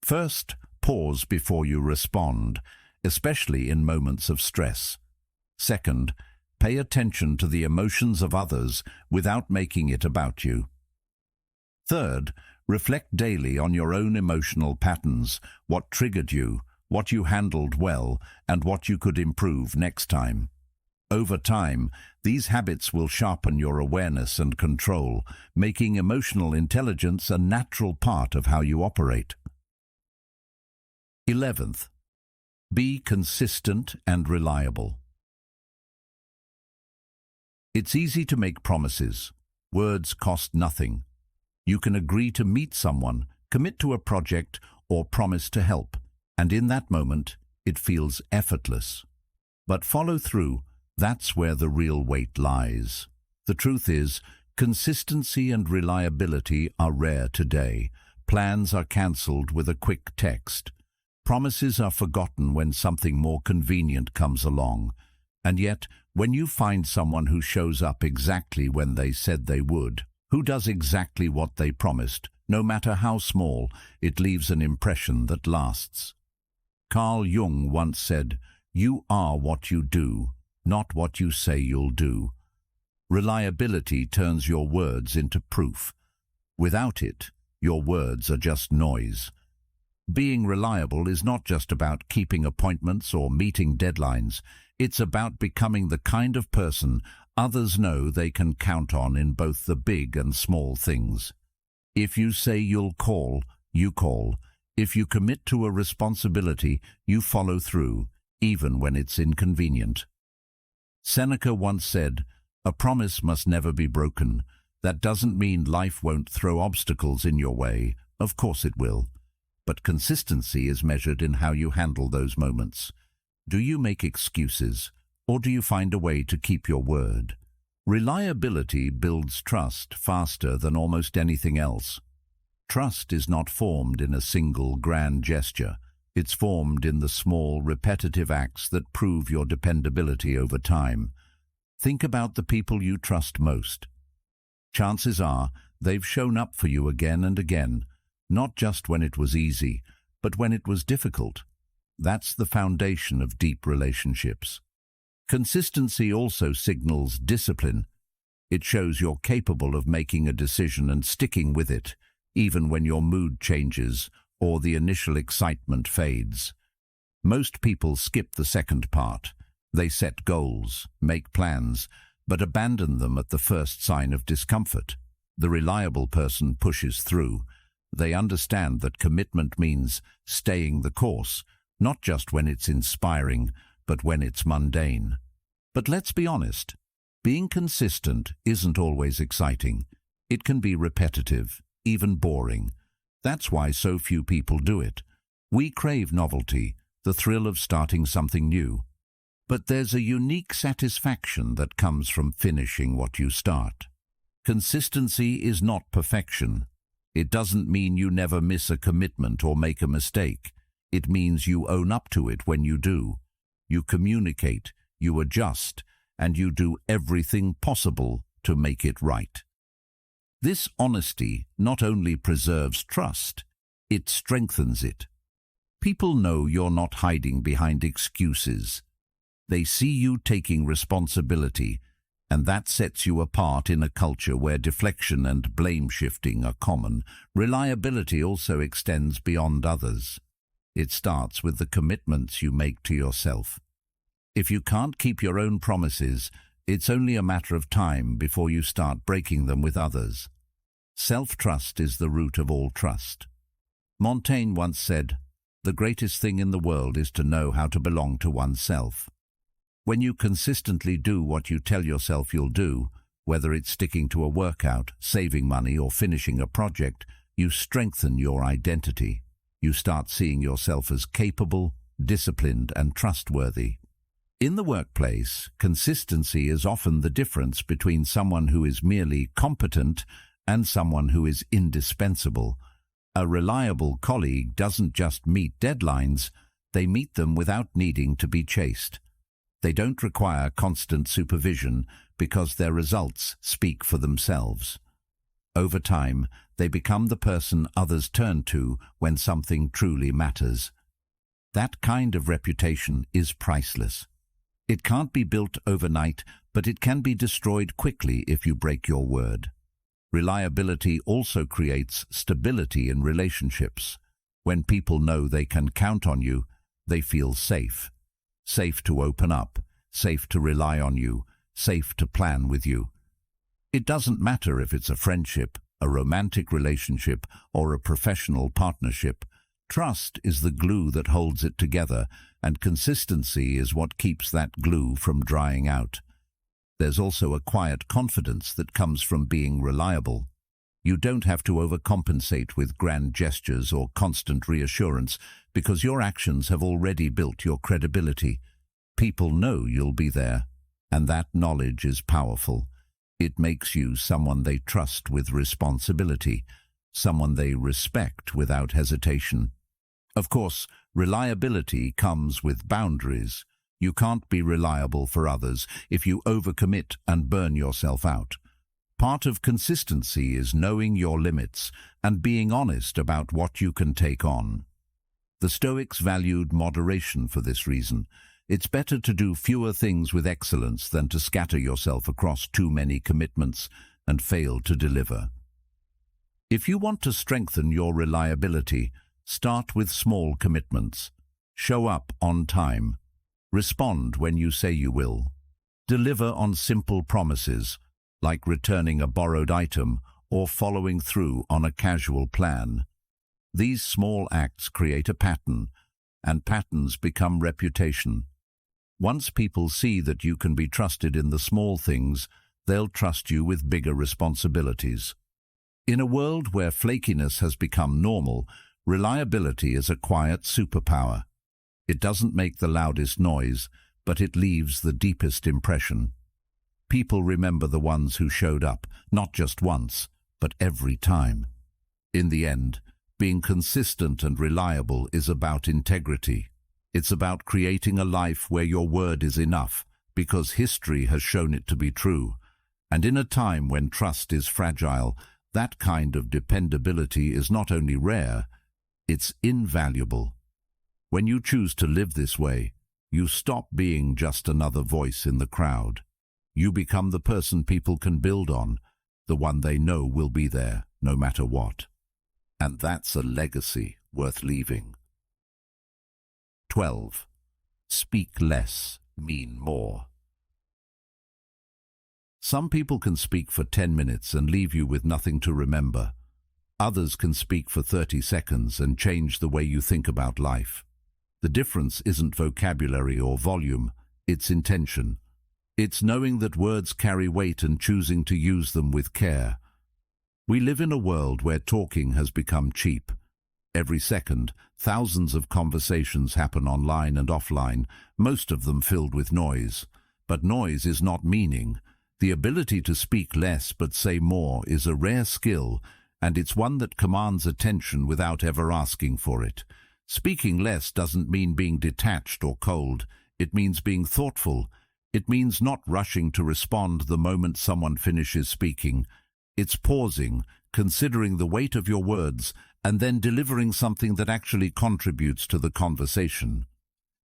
First, pause before you respond, especially in moments of stress. Second, pay attention to the emotions of others without making it about you. Third, reflect daily on your own emotional patterns, what triggered you, what you handled well, and what you could improve next time. Over time, these habits will sharpen your awareness and control, making emotional intelligence a natural part of how you operate. 11th, be consistent and reliable. It's easy to make promises. Words cost nothing. You can agree to meet someone, commit to a project, or promise to help, and in that moment, it feels effortless. But follow through. That's where the real weight lies. The truth is, consistency and reliability are rare today. Plans are cancelled with a quick text. Promises are forgotten when something more convenient comes along. And yet, when you find someone who shows up exactly when they said they would, who does exactly what they promised, no matter how small, it leaves an impression that lasts. Carl Jung once said, "You are what you do, not what you say you'll do." Reliability turns your words into proof. Without it, your words are just noise. Being reliable is not just about keeping appointments or meeting deadlines. It's about becoming the kind of person others know they can count on in both the big and small things. If you say you'll call, you call. If you commit to a responsibility, you follow through, even when it's inconvenient. Seneca once said, "A promise must never be broken. That doesn't mean life won't throw obstacles in your way. Of course it will. But consistency is measured in how you handle those moments. Do you make excuses, or do you find a way to keep your word?" Reliability builds trust faster than almost anything else. Trust is not formed in a single grand gesture. It's formed in the small, repetitive acts that prove your dependability over time. Think about the people you trust most. Chances are they've shown up for you again and again, not just when it was easy, but when it was difficult. That's the foundation of deep relationships. Consistency also signals discipline. It shows you're capable of making a decision and sticking with it, even when your mood changes or the initial excitement fades. Most people skip the second part. They set goals, make plans, but abandon them at the first sign of discomfort. The reliable person pushes through. They understand that commitment means staying the course, not just when it's inspiring, but when it's mundane. But let's be honest, being consistent isn't always exciting. It can be repetitive, even boring. That's why so few people do it. We crave novelty, the thrill of starting something new. But there's a unique satisfaction that comes from finishing what you start. Consistency is not perfection. It doesn't mean you never miss a commitment or make a mistake. It means you own up to it when you do. You communicate, you adjust, and you do everything possible to make it right. This honesty not only preserves trust, it strengthens it. People know you're not hiding behind excuses. They see you taking responsibility, and that sets you apart in a culture where deflection and blame shifting are common. Reliability also extends beyond others. It starts with the commitments you make to yourself. If you can't keep your own promises, it's only a matter of time before you start breaking them with others. Self-trust is the root of all trust. Montaigne once said, "The greatest thing in the world is to know how to belong to oneself." When you consistently do what you tell yourself you'll do, whether it's sticking to a workout, saving money, or finishing a project, you strengthen your identity. You start seeing yourself as capable, disciplined, and trustworthy. In the workplace, consistency is often the difference between someone who is merely competent and someone who is indispensable. A reliable colleague doesn't just meet deadlines, they meet them without needing to be chased. They don't require constant supervision because their results speak for themselves. Over time, they become the person others turn to when something truly matters. That kind of reputation is priceless. It can't be built overnight, but it can be destroyed quickly if you break your word. Reliability also creates stability in relationships. When people know they can count on you, they feel safe. Safe to open up, safe to rely on you, safe to plan with you. It doesn't matter if it's a friendship, a romantic relationship, or a professional partnership. Trust is the glue that holds it together, and consistency is what keeps that glue from drying out. There's also a quiet confidence that comes from being reliable. You don't have to overcompensate with grand gestures or constant reassurance because your actions have already built your credibility. People know you'll be there, and that knowledge is powerful. It makes you someone they trust with responsibility, someone they respect without hesitation. Of course, reliability comes with boundaries. You can't be reliable for others if you overcommit and burn yourself out. Part of consistency is knowing your limits and being honest about what you can take on. The Stoics valued moderation for this reason. It's better to do fewer things with excellence than to scatter yourself across too many commitments and fail to deliver. If you want to strengthen your reliability, start with small commitments. Show up on time. Respond when you say you will. Deliver on simple promises, like returning a borrowed item or following through on a casual plan. These small acts create a pattern, and patterns become reputation. Once people see that you can be trusted in the small things, they'll trust you with bigger responsibilities. In a world where flakiness has become normal, reliability is a quiet superpower. It doesn't make the loudest noise, but it leaves the deepest impression. People remember the ones who showed up, not just once, but every time. In the end, being consistent and reliable is about integrity. It's about creating a life where your word is enough, because history has shown it to be true. And in a time when trust is fragile, that kind of dependability is not only rare, it's invaluable. When you choose to live this way, you stop being just another voice in the crowd. You become the person people can build on, the one they know will be there, no matter what. And that's a legacy worth leaving. 12. Speak less, mean more. Some people can speak for 10 minutes and leave you with nothing to remember. Others can speak for 30 seconds and change the way you think about life. The difference isn't vocabulary or volume, it's intention. It's knowing that words carry weight and choosing to use them with care. We live in a world where talking has become cheap. Every second, thousands of conversations happen online and offline, most of them filled with noise. But noise is not meaning. The ability to speak less but say more is a rare skill, and it's one that commands attention without ever asking for it. Speaking less doesn't mean being detached or cold. It means being thoughtful. It means not rushing to respond the moment someone finishes speaking. It's pausing, considering the weight of your words, and then delivering something that actually contributes to the conversation.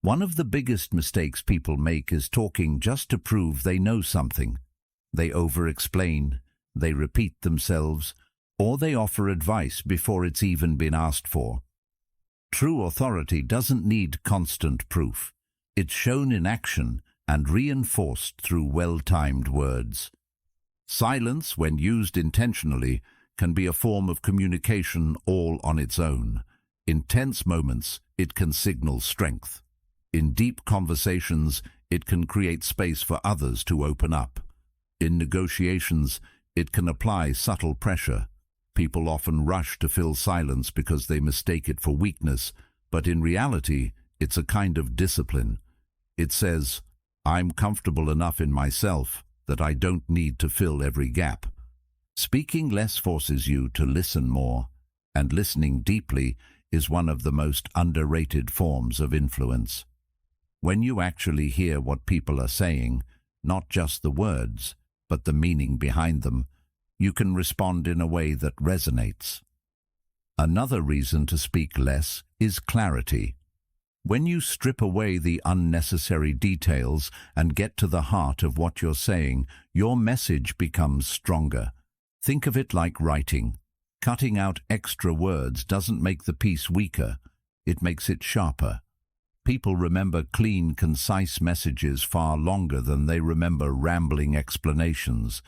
One of the biggest mistakes people make is talking just to prove they know something. They over-explain, they repeat themselves, or they offer advice before it's even been asked for. True authority doesn't need constant proof. It's shown in action and reinforced through well-timed words. Silence, when used intentionally, can be a form of communication all on its own. In tense moments, it can signal strength. In deep conversations, it can create space for others to open up. In negotiations, it can apply subtle pressure. People often rush to fill silence because they mistake it for weakness, but in reality, it's a kind of discipline. It says, I'm comfortable enough in myself that I don't need to fill every gap. Speaking less forces you to listen more, and listening deeply is one of the most underrated forms of influence. When you actually hear what people are saying, not just the words, but the meaning behind them, you can respond in a way that resonates. Another reason to speak less is clarity. When you strip away the unnecessary details and get to the heart of what you're saying, your message becomes stronger. Think of it like writing. Cutting out extra words doesn't make the piece weaker, it makes it sharper. People remember clean, concise messages far longer than they remember rambling explanations.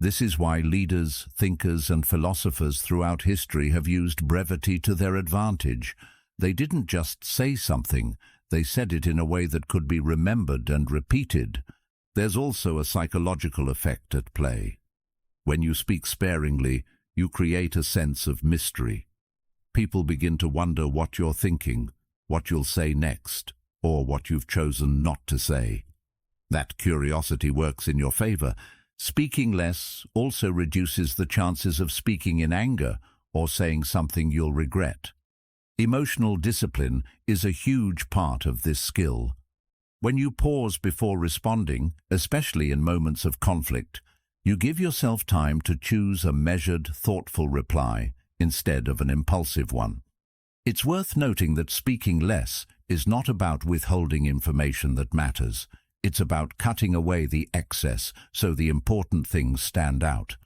This is why leaders, thinkers, and philosophers throughout history have used brevity to their advantage. They didn't just say something, they said it in a way that could be remembered and repeated. There's also a psychological effect at play. When you speak sparingly, you create a sense of mystery. People begin to wonder what you're thinking, what you'll say next, or what you've chosen not to say. That curiosity works in your favor. Speaking less also reduces the chances of speaking in anger or saying something you'll regret. Emotional discipline is a huge part of this skill. When you pause before responding, especially in moments of conflict, you give yourself time to choose a measured, thoughtful reply instead of an impulsive one. It's worth noting that speaking less is not about withholding information that matters. It's about cutting away the excess so the important things stand out.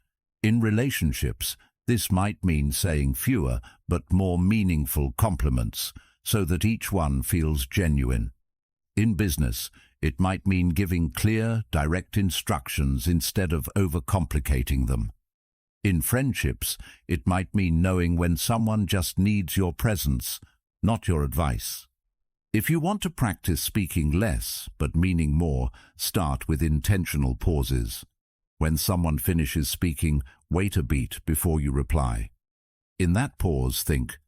In relationships, this might mean saying fewer but more meaningful compliments so that each one feels genuine. In business, it might mean giving clear, direct instructions instead of overcomplicating them. In friendships, it might mean knowing when someone just needs your presence, not your advice. If you want to practice speaking less but meaning more, start with intentional pauses. When someone finishes speaking, wait a beat before you reply. In that pause, think,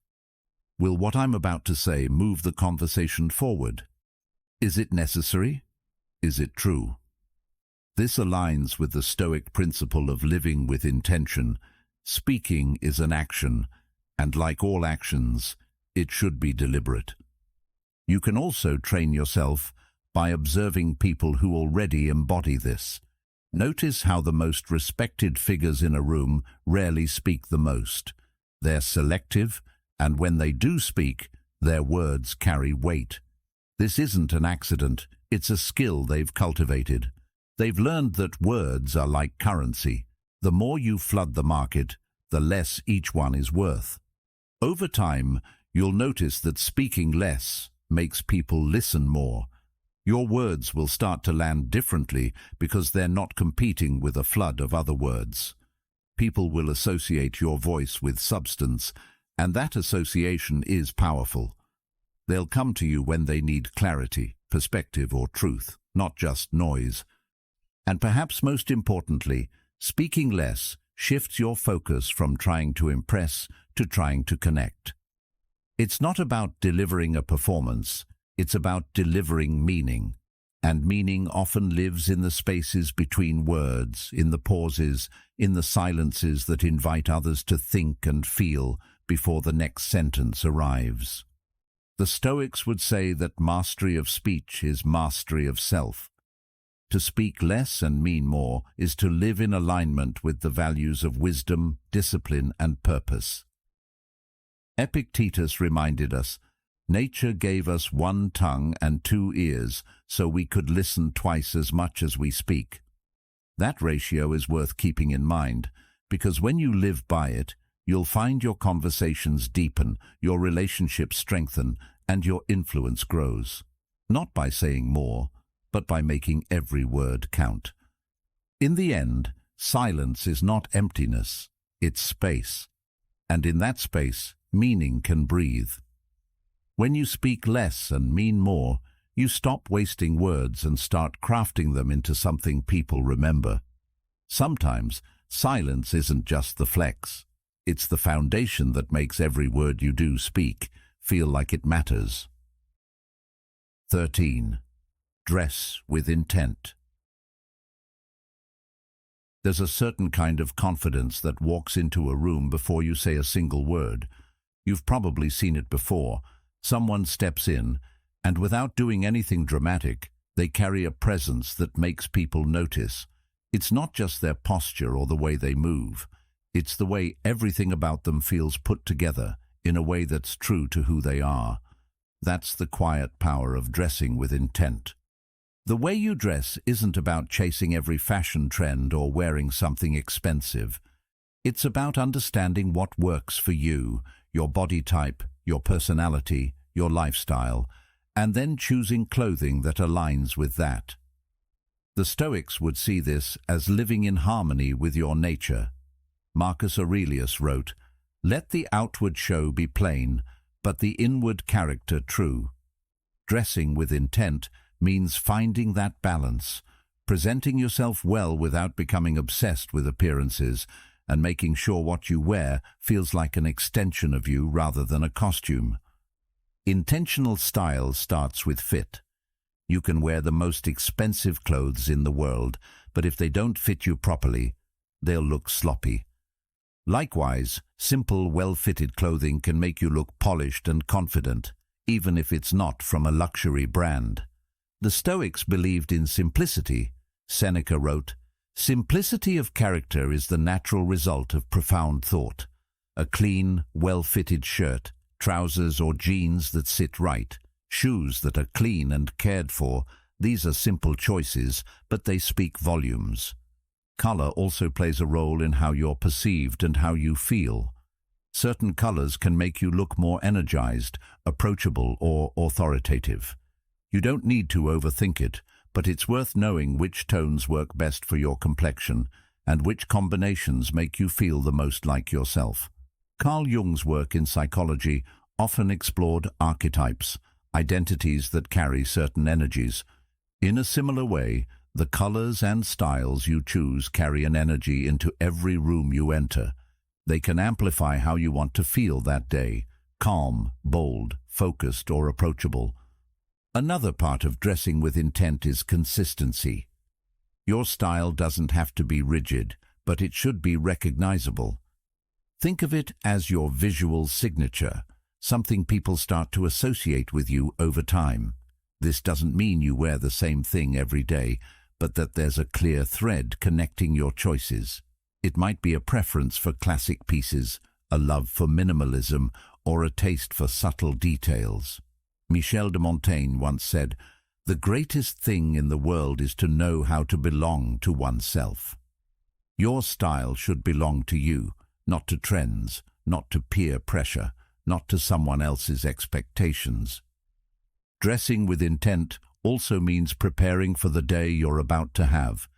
will what I'm about to say move the conversation forward? Is it necessary? Is it true? This aligns with the Stoic principle of living with intention. Speaking is an action, and like all actions, it should be deliberate. You can also train yourself by observing people who already embody this. Notice how the most respected figures in a room rarely speak the most. They're selective, and when they do speak, their words carry weight. This isn't an accident, it's a skill they've cultivated. They've learned that words are like currency. The more you flood the market, the less each one is worth. Over time, you'll notice that speaking less makes people listen more. Your words will start to land differently because they're not competing with a flood of other words. People will associate your voice with substance, and that association is powerful. They'll come to you when they need clarity, perspective, or truth, not just noise. And perhaps most importantly, speaking less shifts your focus from trying to impress to trying to connect. It's not about delivering a performance, it's about delivering meaning. And meaning often lives in the spaces between words, in the pauses, in the silences that invite others to think and feel before the next sentence arrives. The Stoics would say that mastery of speech is mastery of self. To speak less and mean more is to live in alignment with the values of wisdom, discipline, and purpose. Epictetus reminded us, "Nature gave us one tongue and two ears, so we could listen twice as much as we speak." That ratio is worth keeping in mind, because when you live by it, you'll find your conversations deepen, your relationships strengthen, and your influence grows. Not by saying more, but by making every word count. In the end, silence is not emptiness, it's space. And in that space, meaning can breathe. When you speak less and mean more, you stop wasting words and start crafting them into something people remember. Sometimes, silence isn't just the flex. It's the foundation that makes every word you do speak feel like it matters. 13. Dress with intent. There's a certain kind of confidence that walks into a room before you say a single word. You've probably seen it before. Someone steps in, and without doing anything dramatic, they carry a presence that makes people notice. It's not just their posture or the way they move. It's the way everything about them feels put together in a way that's true to who they are. That's the quiet power of dressing with intent. The way you dress isn't about chasing every fashion trend or wearing something expensive. It's about understanding what works for you, your body type, your personality, your lifestyle, and then choosing clothing that aligns with that. The Stoics would see this as living in harmony with your nature. Marcus Aurelius wrote, "Let the outward show be plain, but the inward character true." Dressing with intent means finding that balance, presenting yourself well without becoming obsessed with appearances, and making sure what you wear feels like an extension of you rather than a costume. Intentional style starts with fit. You can wear the most expensive clothes in the world, but if they don't fit you properly, they'll look sloppy. Likewise, simple, well-fitted clothing can make you look polished and confident, even if it's not from a luxury brand. The Stoics believed in simplicity. Seneca wrote, "Simplicity of character is the natural result of profound thought. A clean, well-fitted shirt, trousers or jeans that sit right, shoes that are clean and cared for, these are simple choices, but they speak volumes." Color also plays a role in how you're perceived and how you feel. Certain colors can make you look more energized, approachable, or authoritative. You don't need to overthink it, but it's worth knowing which tones work best for your complexion and which combinations make you feel the most like yourself. Carl Jung's work in psychology often explored archetypes, identities that carry certain energies. In a similar way, the colors and styles you choose carry an energy into every room you enter. They can amplify how you want to feel that day, calm, bold, focused, or approachable. Another part of dressing with intent is consistency. Your style doesn't have to be rigid, but it should be recognizable. Think of it as your visual signature, something people start to associate with you over time. This doesn't mean you wear the same thing every day, but that there's a clear thread connecting your choices. It might be a preference for classic pieces, a love for minimalism, or a taste for subtle details. Michel de Montaigne once said, "The greatest thing in the world is to know how to belong to oneself." Your style should belong to you, not to trends, not to peer pressure, not to someone else's expectations. Dressing with intent also means preparing for the day you're about to have.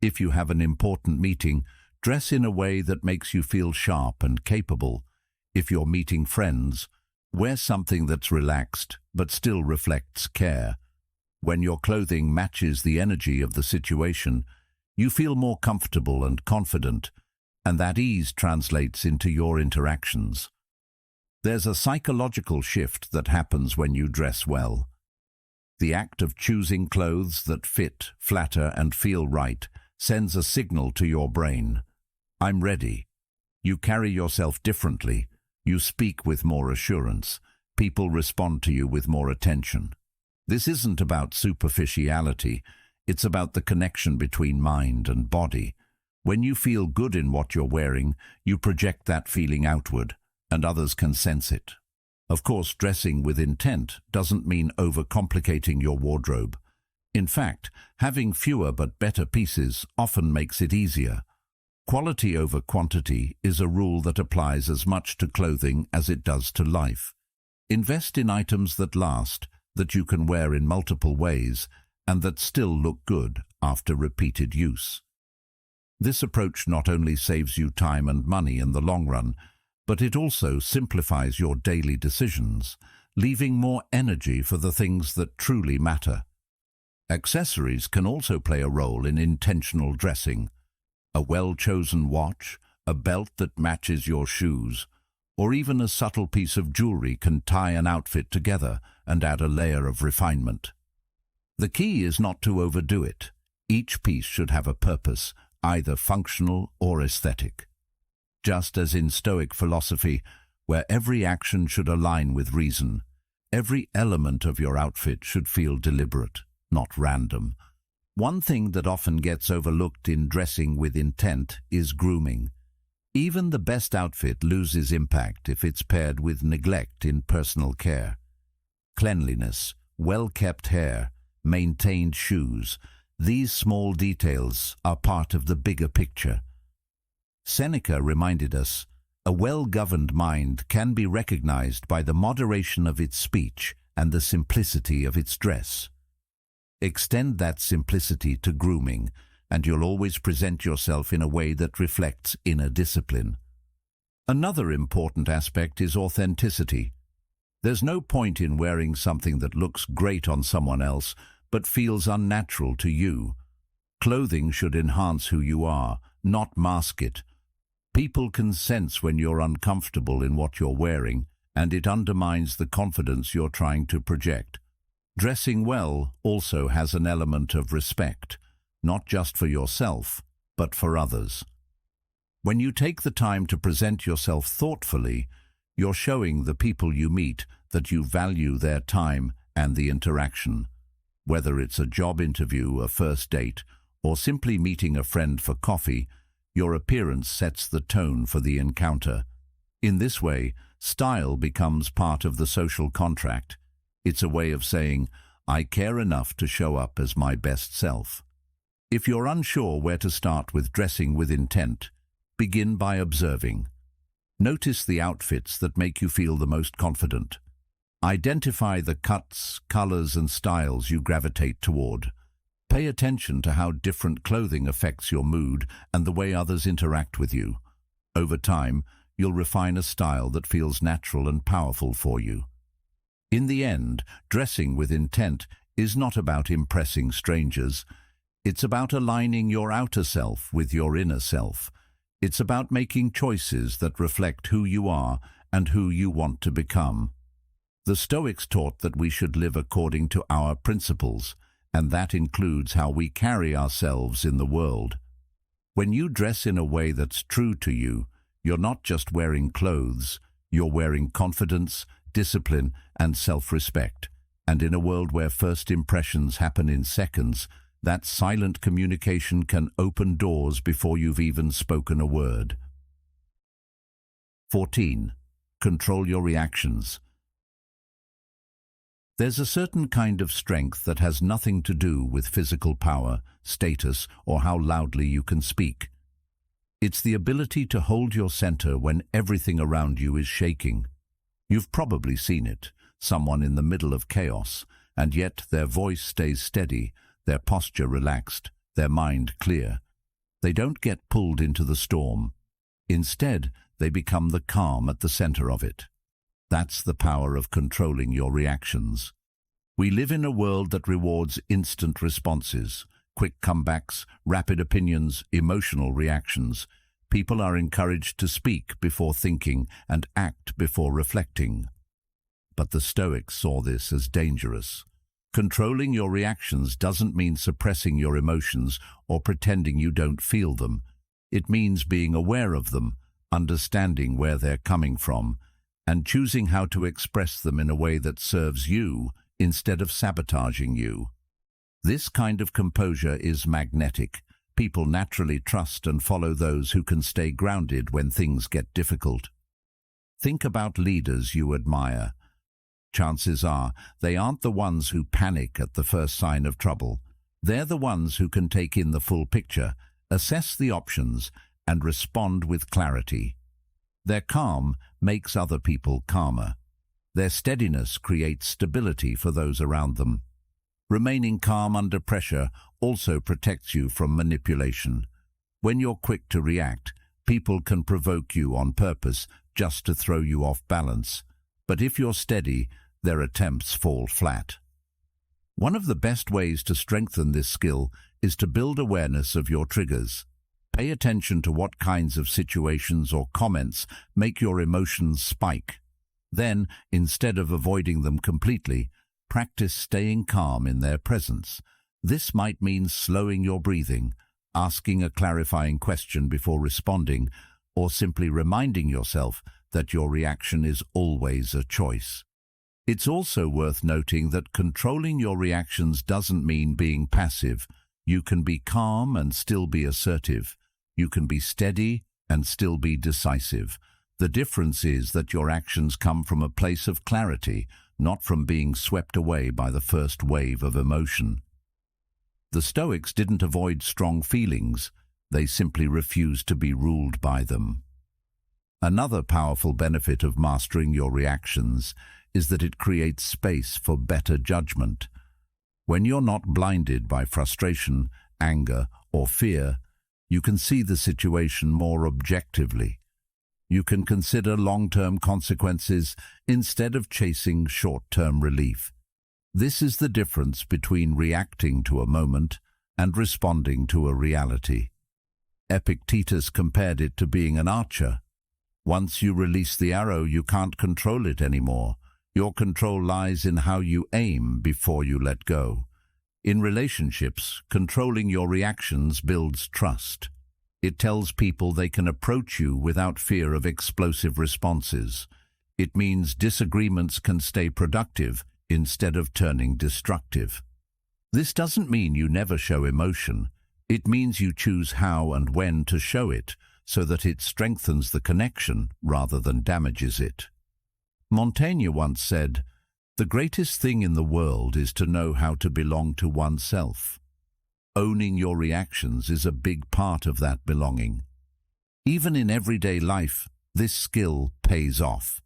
If you have an important meeting, dress in a way that makes you feel sharp and capable. If you're meeting friends, Wear something that's relaxed, but still reflects care. When your clothing matches the energy of the situation, you feel more comfortable and confident, and that ease translates into your interactions. There's a psychological shift that happens when you dress well. The act of choosing clothes that fit, flatter, and feel right sends a signal to your brain. I'm ready. You carry yourself differently. You speak with more assurance. People respond to you with more attention. This isn't about superficiality. It's about the connection between mind and body. When you feel good in what you're wearing, you project that feeling outward, and others can sense it. Of course, dressing with intent doesn't mean overcomplicating your wardrobe. In fact, having fewer but better pieces often makes it easier. Quality over quantity is a rule that applies as much to clothing as it does to life. Invest in items that last, that you can wear in multiple ways, and that still look good after repeated use. This approach not only saves you time and money in the long run, but it also simplifies your daily decisions, leaving more energy for the things that truly matter. Accessories can also play a role in intentional dressing. A well-chosen watch, a belt that matches your shoes, or even a subtle piece of jewelry can tie an outfit together and add a layer of refinement. The key is not to overdo it. Each piece should have a purpose, either functional or aesthetic. Just as in Stoic philosophy, where every action should align with reason, every element of your outfit should feel deliberate, not random. One thing that often gets overlooked in dressing with intent is grooming. Even the best outfit loses impact if it's paired with neglect in personal care. Cleanliness, well-kept hair, maintained shoes, these small details are part of the bigger picture. Seneca reminded us, a well-governed mind can be recognized by the moderation of its speech and the simplicity of its dress. Extend that simplicity to grooming, and you'll always present yourself in a way that reflects inner discipline. Another important aspect is authenticity. There's no point in wearing something that looks great on someone else but feels unnatural to you. Clothing should enhance who you are, not mask it. People can sense when you're uncomfortable in what you're wearing, and it undermines the confidence you're trying to project. Dressing well also has an element of respect, not just for yourself, but for others. When you take the time to present yourself thoughtfully, you're showing the people you meet that you value their time and the interaction. Whether it's a job interview, a first date, or simply meeting a friend for coffee, your appearance sets the tone for the encounter. In this way, style becomes part of the social contract. It's a way of saying, I care enough to show up as my best self. If you're unsure where to start with dressing with intent, begin by observing. Notice the outfits that make you feel the most confident. Identify the cuts, colors, and styles you gravitate toward. Pay attention to how different clothing affects your mood and the way others interact with you. Over time, you'll refine a style that feels natural and powerful for you. In the end, dressing with intent is not about impressing strangers. It's about aligning your outer self with your inner self. It's about making choices that reflect who you are and who you want to become. The Stoics taught that we should live according to our principles, and that includes how we carry ourselves in the world. When you dress in a way that's true to you, you're not just wearing clothes, you're wearing confidence, discipline, and self-respect. And in a world where first impressions happen in seconds, that silent communication can open doors before you've even spoken a word. 14. Control your reactions. There's a certain kind of strength that has nothing to do with physical power, status, or how loudly you can speak. It's the ability to hold your center when everything around you is shaking. You've probably seen it, someone in the middle of chaos, and yet their voice stays steady, their posture relaxed, their mind clear. They don't get pulled into the storm. Instead, they become the calm at the center of it. That's the power of controlling your reactions. We live in a world that rewards instant responses, quick comebacks, rapid opinions, emotional reactions. People are encouraged to speak before thinking and act before reflecting. But the Stoics saw this as dangerous. Controlling your reactions doesn't mean suppressing your emotions or pretending you don't feel them. It means being aware of them, understanding where they're coming from, and choosing how to express them in a way that serves you instead of sabotaging you. This kind of composure is magnetic. People naturally trust and follow those who can stay grounded when things get difficult. Think about leaders you admire. Chances are they aren't the ones who panic at the first sign of trouble. They're the ones who can take in the full picture, assess the options, and respond with clarity. Their calm makes other people calmer. Their steadiness creates stability for those around them. Remaining calm under pressure also protects you from manipulation. When you're quick to react, people can provoke you on purpose just to throw you off balance. But if you're steady, their attempts fall flat. One of the best ways to strengthen this skill is to build awareness of your triggers. Pay attention to what kinds of situations or comments make your emotions spike. Then, instead of avoiding them completely, practice staying calm in their presence. This might mean slowing your breathing, asking a clarifying question before responding, or simply reminding yourself that your reaction is always a choice. It's also worth noting that controlling your reactions doesn't mean being passive. You can be calm and still be assertive. You can be steady and still be decisive. The difference is that your actions come from a place of clarity, not from being swept away by the first wave of emotion. The Stoics didn't avoid strong feelings. They simply refused to be ruled by them. Another powerful benefit of mastering your reactions is that it creates space for better judgment. When you're not blinded by frustration, anger, or fear, you can see the situation more objectively. You can consider long-term consequences instead of chasing short-term relief. This is the difference between reacting to a moment and responding to a reality. Epictetus compared it to being an archer. Once you release the arrow, you can't control it anymore. Your control lies in how you aim before you let go. In relationships, controlling your reactions builds trust. It tells people they can approach you without fear of explosive responses. It means disagreements can stay productive instead of turning destructive. This doesn't mean you never show emotion. It means you choose how and when to show it so that it strengthens the connection rather than damages it. Montaigne once said, "The greatest thing in the world is to know how to belong to oneself." Owning your reactions is a big part of that belonging. Even in everyday life, this skill pays off.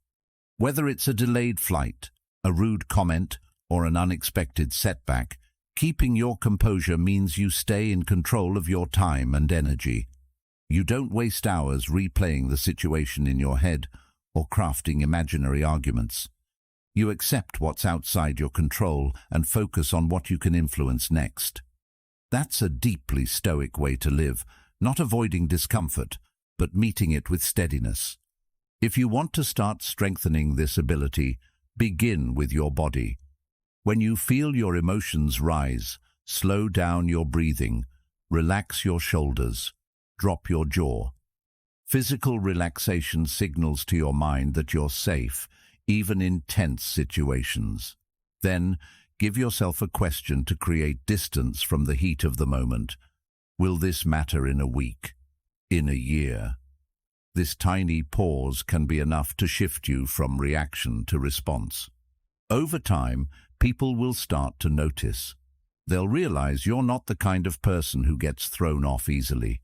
Whether it's a delayed flight, a rude comment, or an unexpected setback, keeping your composure means you stay in control of your time and energy. You don't waste hours replaying the situation in your head or crafting imaginary arguments. You accept what's outside your control and focus on what you can influence next. That's a deeply Stoic way to live, not avoiding discomfort, but meeting it with steadiness. If you want to start strengthening this ability, begin with your body. When you feel your emotions rise, slow down your breathing, relax your shoulders, drop your jaw. Physical relaxation signals to your mind that you're safe, even in tense situations. Then, give yourself a question to create distance from the heat of the moment. Will this matter in a week? In a year? This tiny pause can be enough to shift you from reaction to response. Over time, people will start to notice. They'll realize you're not the kind of person who gets thrown off easily.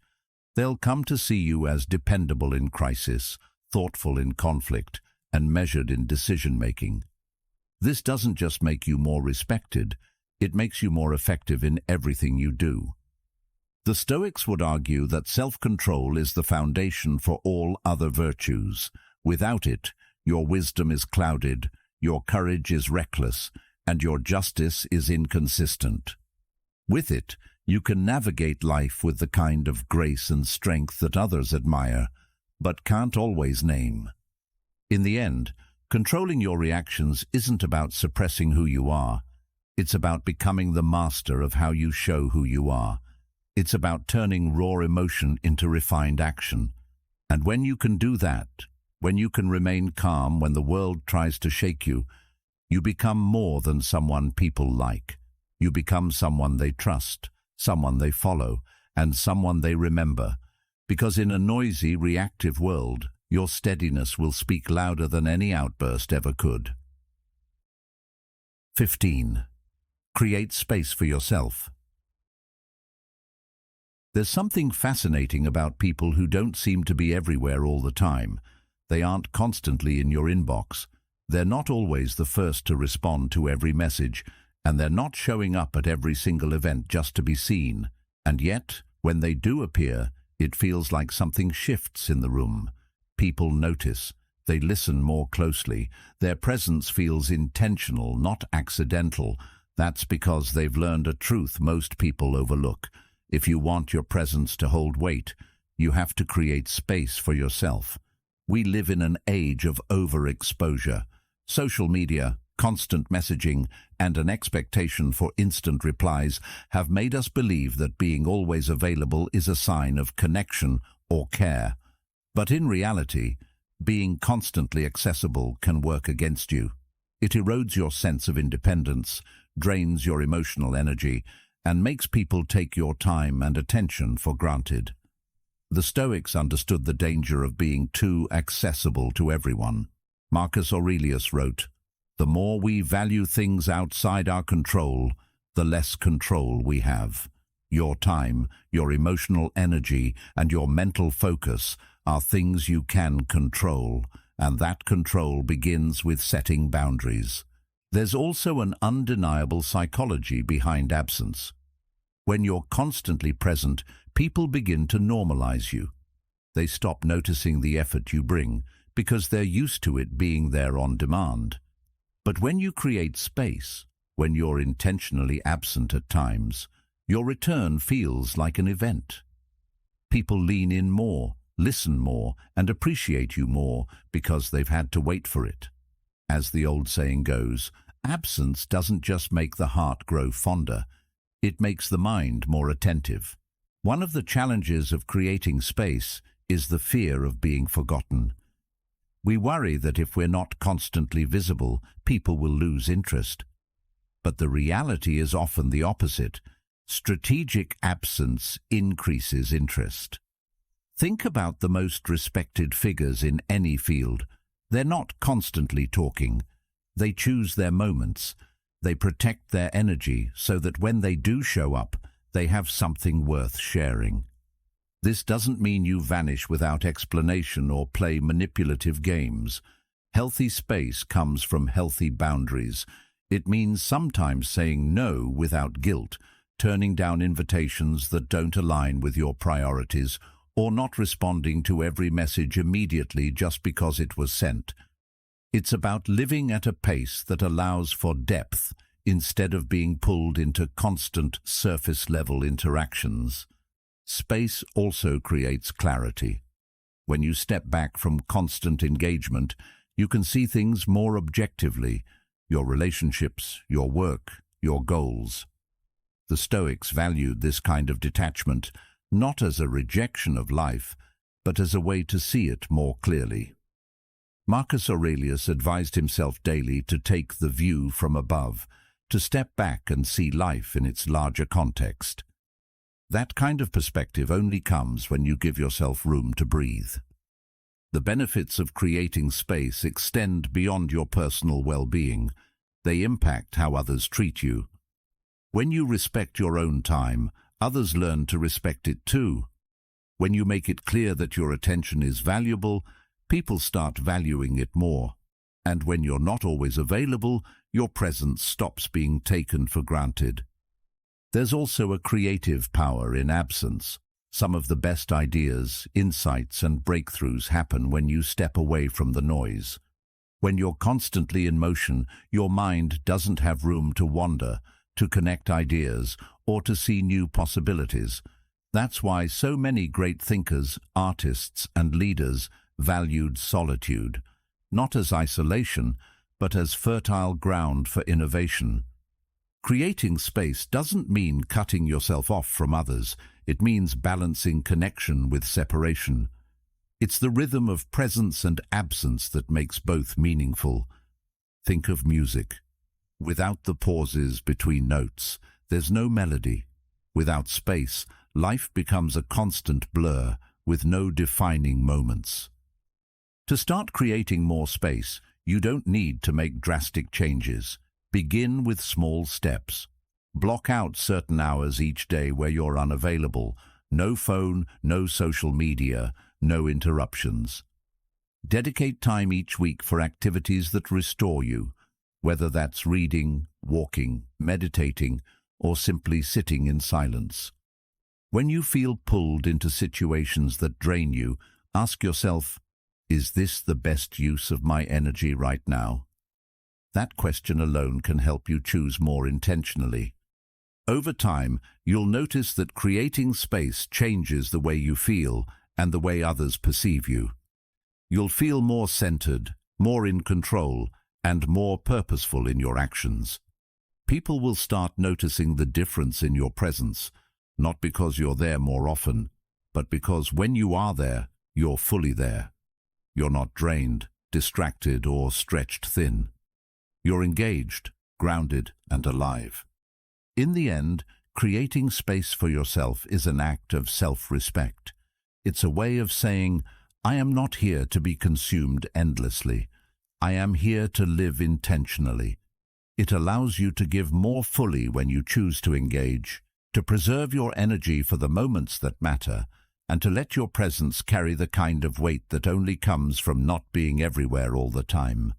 They'll come to see you as dependable in crisis, thoughtful in conflict, and measured in decision-making. This doesn't just make you more respected, it makes you more effective in everything you do. The Stoics would argue that self-control is the foundation for all other virtues. Without it, Your wisdom is clouded, your courage is reckless, and your justice is inconsistent. With it, you can navigate life with the kind of grace and strength that others admire, but can't always name. In the end, controlling your reactions isn't about suppressing who you are. It's about becoming the master of how you show who you are. It's about turning raw emotion into refined action. And when you can do that, when you can remain calm when the world tries to shake you, you become more than someone people like. You become someone they trust, someone they follow, and someone they remember. Because in a noisy, reactive world, your steadiness will speak louder than any outburst ever could. 15. Create space for yourself. There's something fascinating about people who don't seem to be everywhere all the time. They aren't constantly in your inbox. They're not always the first to respond to every message, and they're not showing up at every single event just to be seen. And yet, when they do appear, it feels like something shifts in the room. People notice. They listen more closely. Their presence feels intentional, not accidental. That's because they've learned a truth most people overlook. If you want your presence to hold weight, you have to create space for yourself. We live in an age of overexposure. Social media, constant messaging, and an expectation for instant replies have made us believe that being always available is a sign of connection or care. But in reality, being constantly accessible can work against you. It erodes your sense of independence, drains your emotional energy, and makes people take your time and attention for granted. The Stoics understood the danger of being too accessible to everyone. Marcus Aurelius wrote, "The more we value things outside our control, the less control we have. Your time, your emotional energy, and your mental focus are things you can control, and that control begins with setting boundaries." There's also an undeniable psychology behind absence. When you're constantly present, people begin to normalize you. They stop noticing the effort you bring because they're used to it being there on demand. But when you create space, when you're intentionally absent at times, your return feels like an event. People lean in more, listen more, and appreciate you more because they've had to wait for it. As the old saying goes, absence doesn't just make the heart grow fonder, it makes the mind more attentive. One of the challenges of creating space is the fear of being forgotten. We worry that if we're not constantly visible, people will lose interest. But the reality is often the opposite. Strategic absence increases interest. Think about the most respected figures in any field. They're not constantly talking. They choose their moments. They protect their energy so that when they do show up, they have something worth sharing. This doesn't mean you vanish without explanation or play manipulative games. Healthy space comes from healthy boundaries. It means sometimes saying no without guilt, turning down invitations that don't align with your priorities, or not responding to every message immediately just because it was sent. It's about living at a pace that allows for depth instead of being pulled into constant surface-level interactions. Space also creates clarity. When you step back from constant engagement, you can see things more objectively, your relationships, your work, your goals. The Stoics valued this kind of detachment, not as a rejection of life, but as a way to see it more clearly. Marcus Aurelius advised himself daily to take the view from above, to step back and see life in its larger context. That kind of perspective only comes when you give yourself room to breathe. The benefits of creating space extend beyond your personal well-being. They impact how others treat you. When you respect your own time, others learn to respect it too. When you make it clear that your attention is valuable, people start valuing it more. And when you're not always available, your presence stops being taken for granted. There's also a creative power in absence. Some of the best ideas, insights, and breakthroughs happen when you step away from the noise. When you're constantly in motion, your mind doesn't have room to wander, to connect ideas, or to see new possibilities. That's why so many great thinkers, artists, and leaders valued solitude, not as isolation, but as fertile ground for innovation. Creating space doesn't mean cutting yourself off from others. It means balancing connection with separation. It's the rhythm of presence and absence that makes both meaningful. Think of music. Without the pauses between notes, there's no melody. Without space, life becomes a constant blur with no defining moments. To start creating more space, you don't need to make drastic changes. Begin with small steps. Block out certain hours each day where you're unavailable. No phone, no social media, no interruptions. Dedicate time each week for activities that restore you, whether that's reading, walking, meditating, or simply sitting in silence. When you feel pulled into situations that drain you, ask yourself, is this the best use of my energy right now? That question alone can help you choose more intentionally. Over time, you'll notice that creating space changes the way you feel and the way others perceive you. You'll feel more centered, more in control, and more purposeful in your actions. People will start noticing the difference in your presence, not because you're there more often, but because when you are there, you're fully there. You're not drained, distracted, or stretched thin. You're engaged, grounded, and alive. In the end, creating space for yourself is an act of self-respect. It's a way of saying, I am not here to be consumed endlessly. I am here to live intentionally. It allows you to give more fully when you choose to engage, to preserve your energy for the moments that matter, and to let your presence carry the kind of weight that only comes from not being everywhere all the time.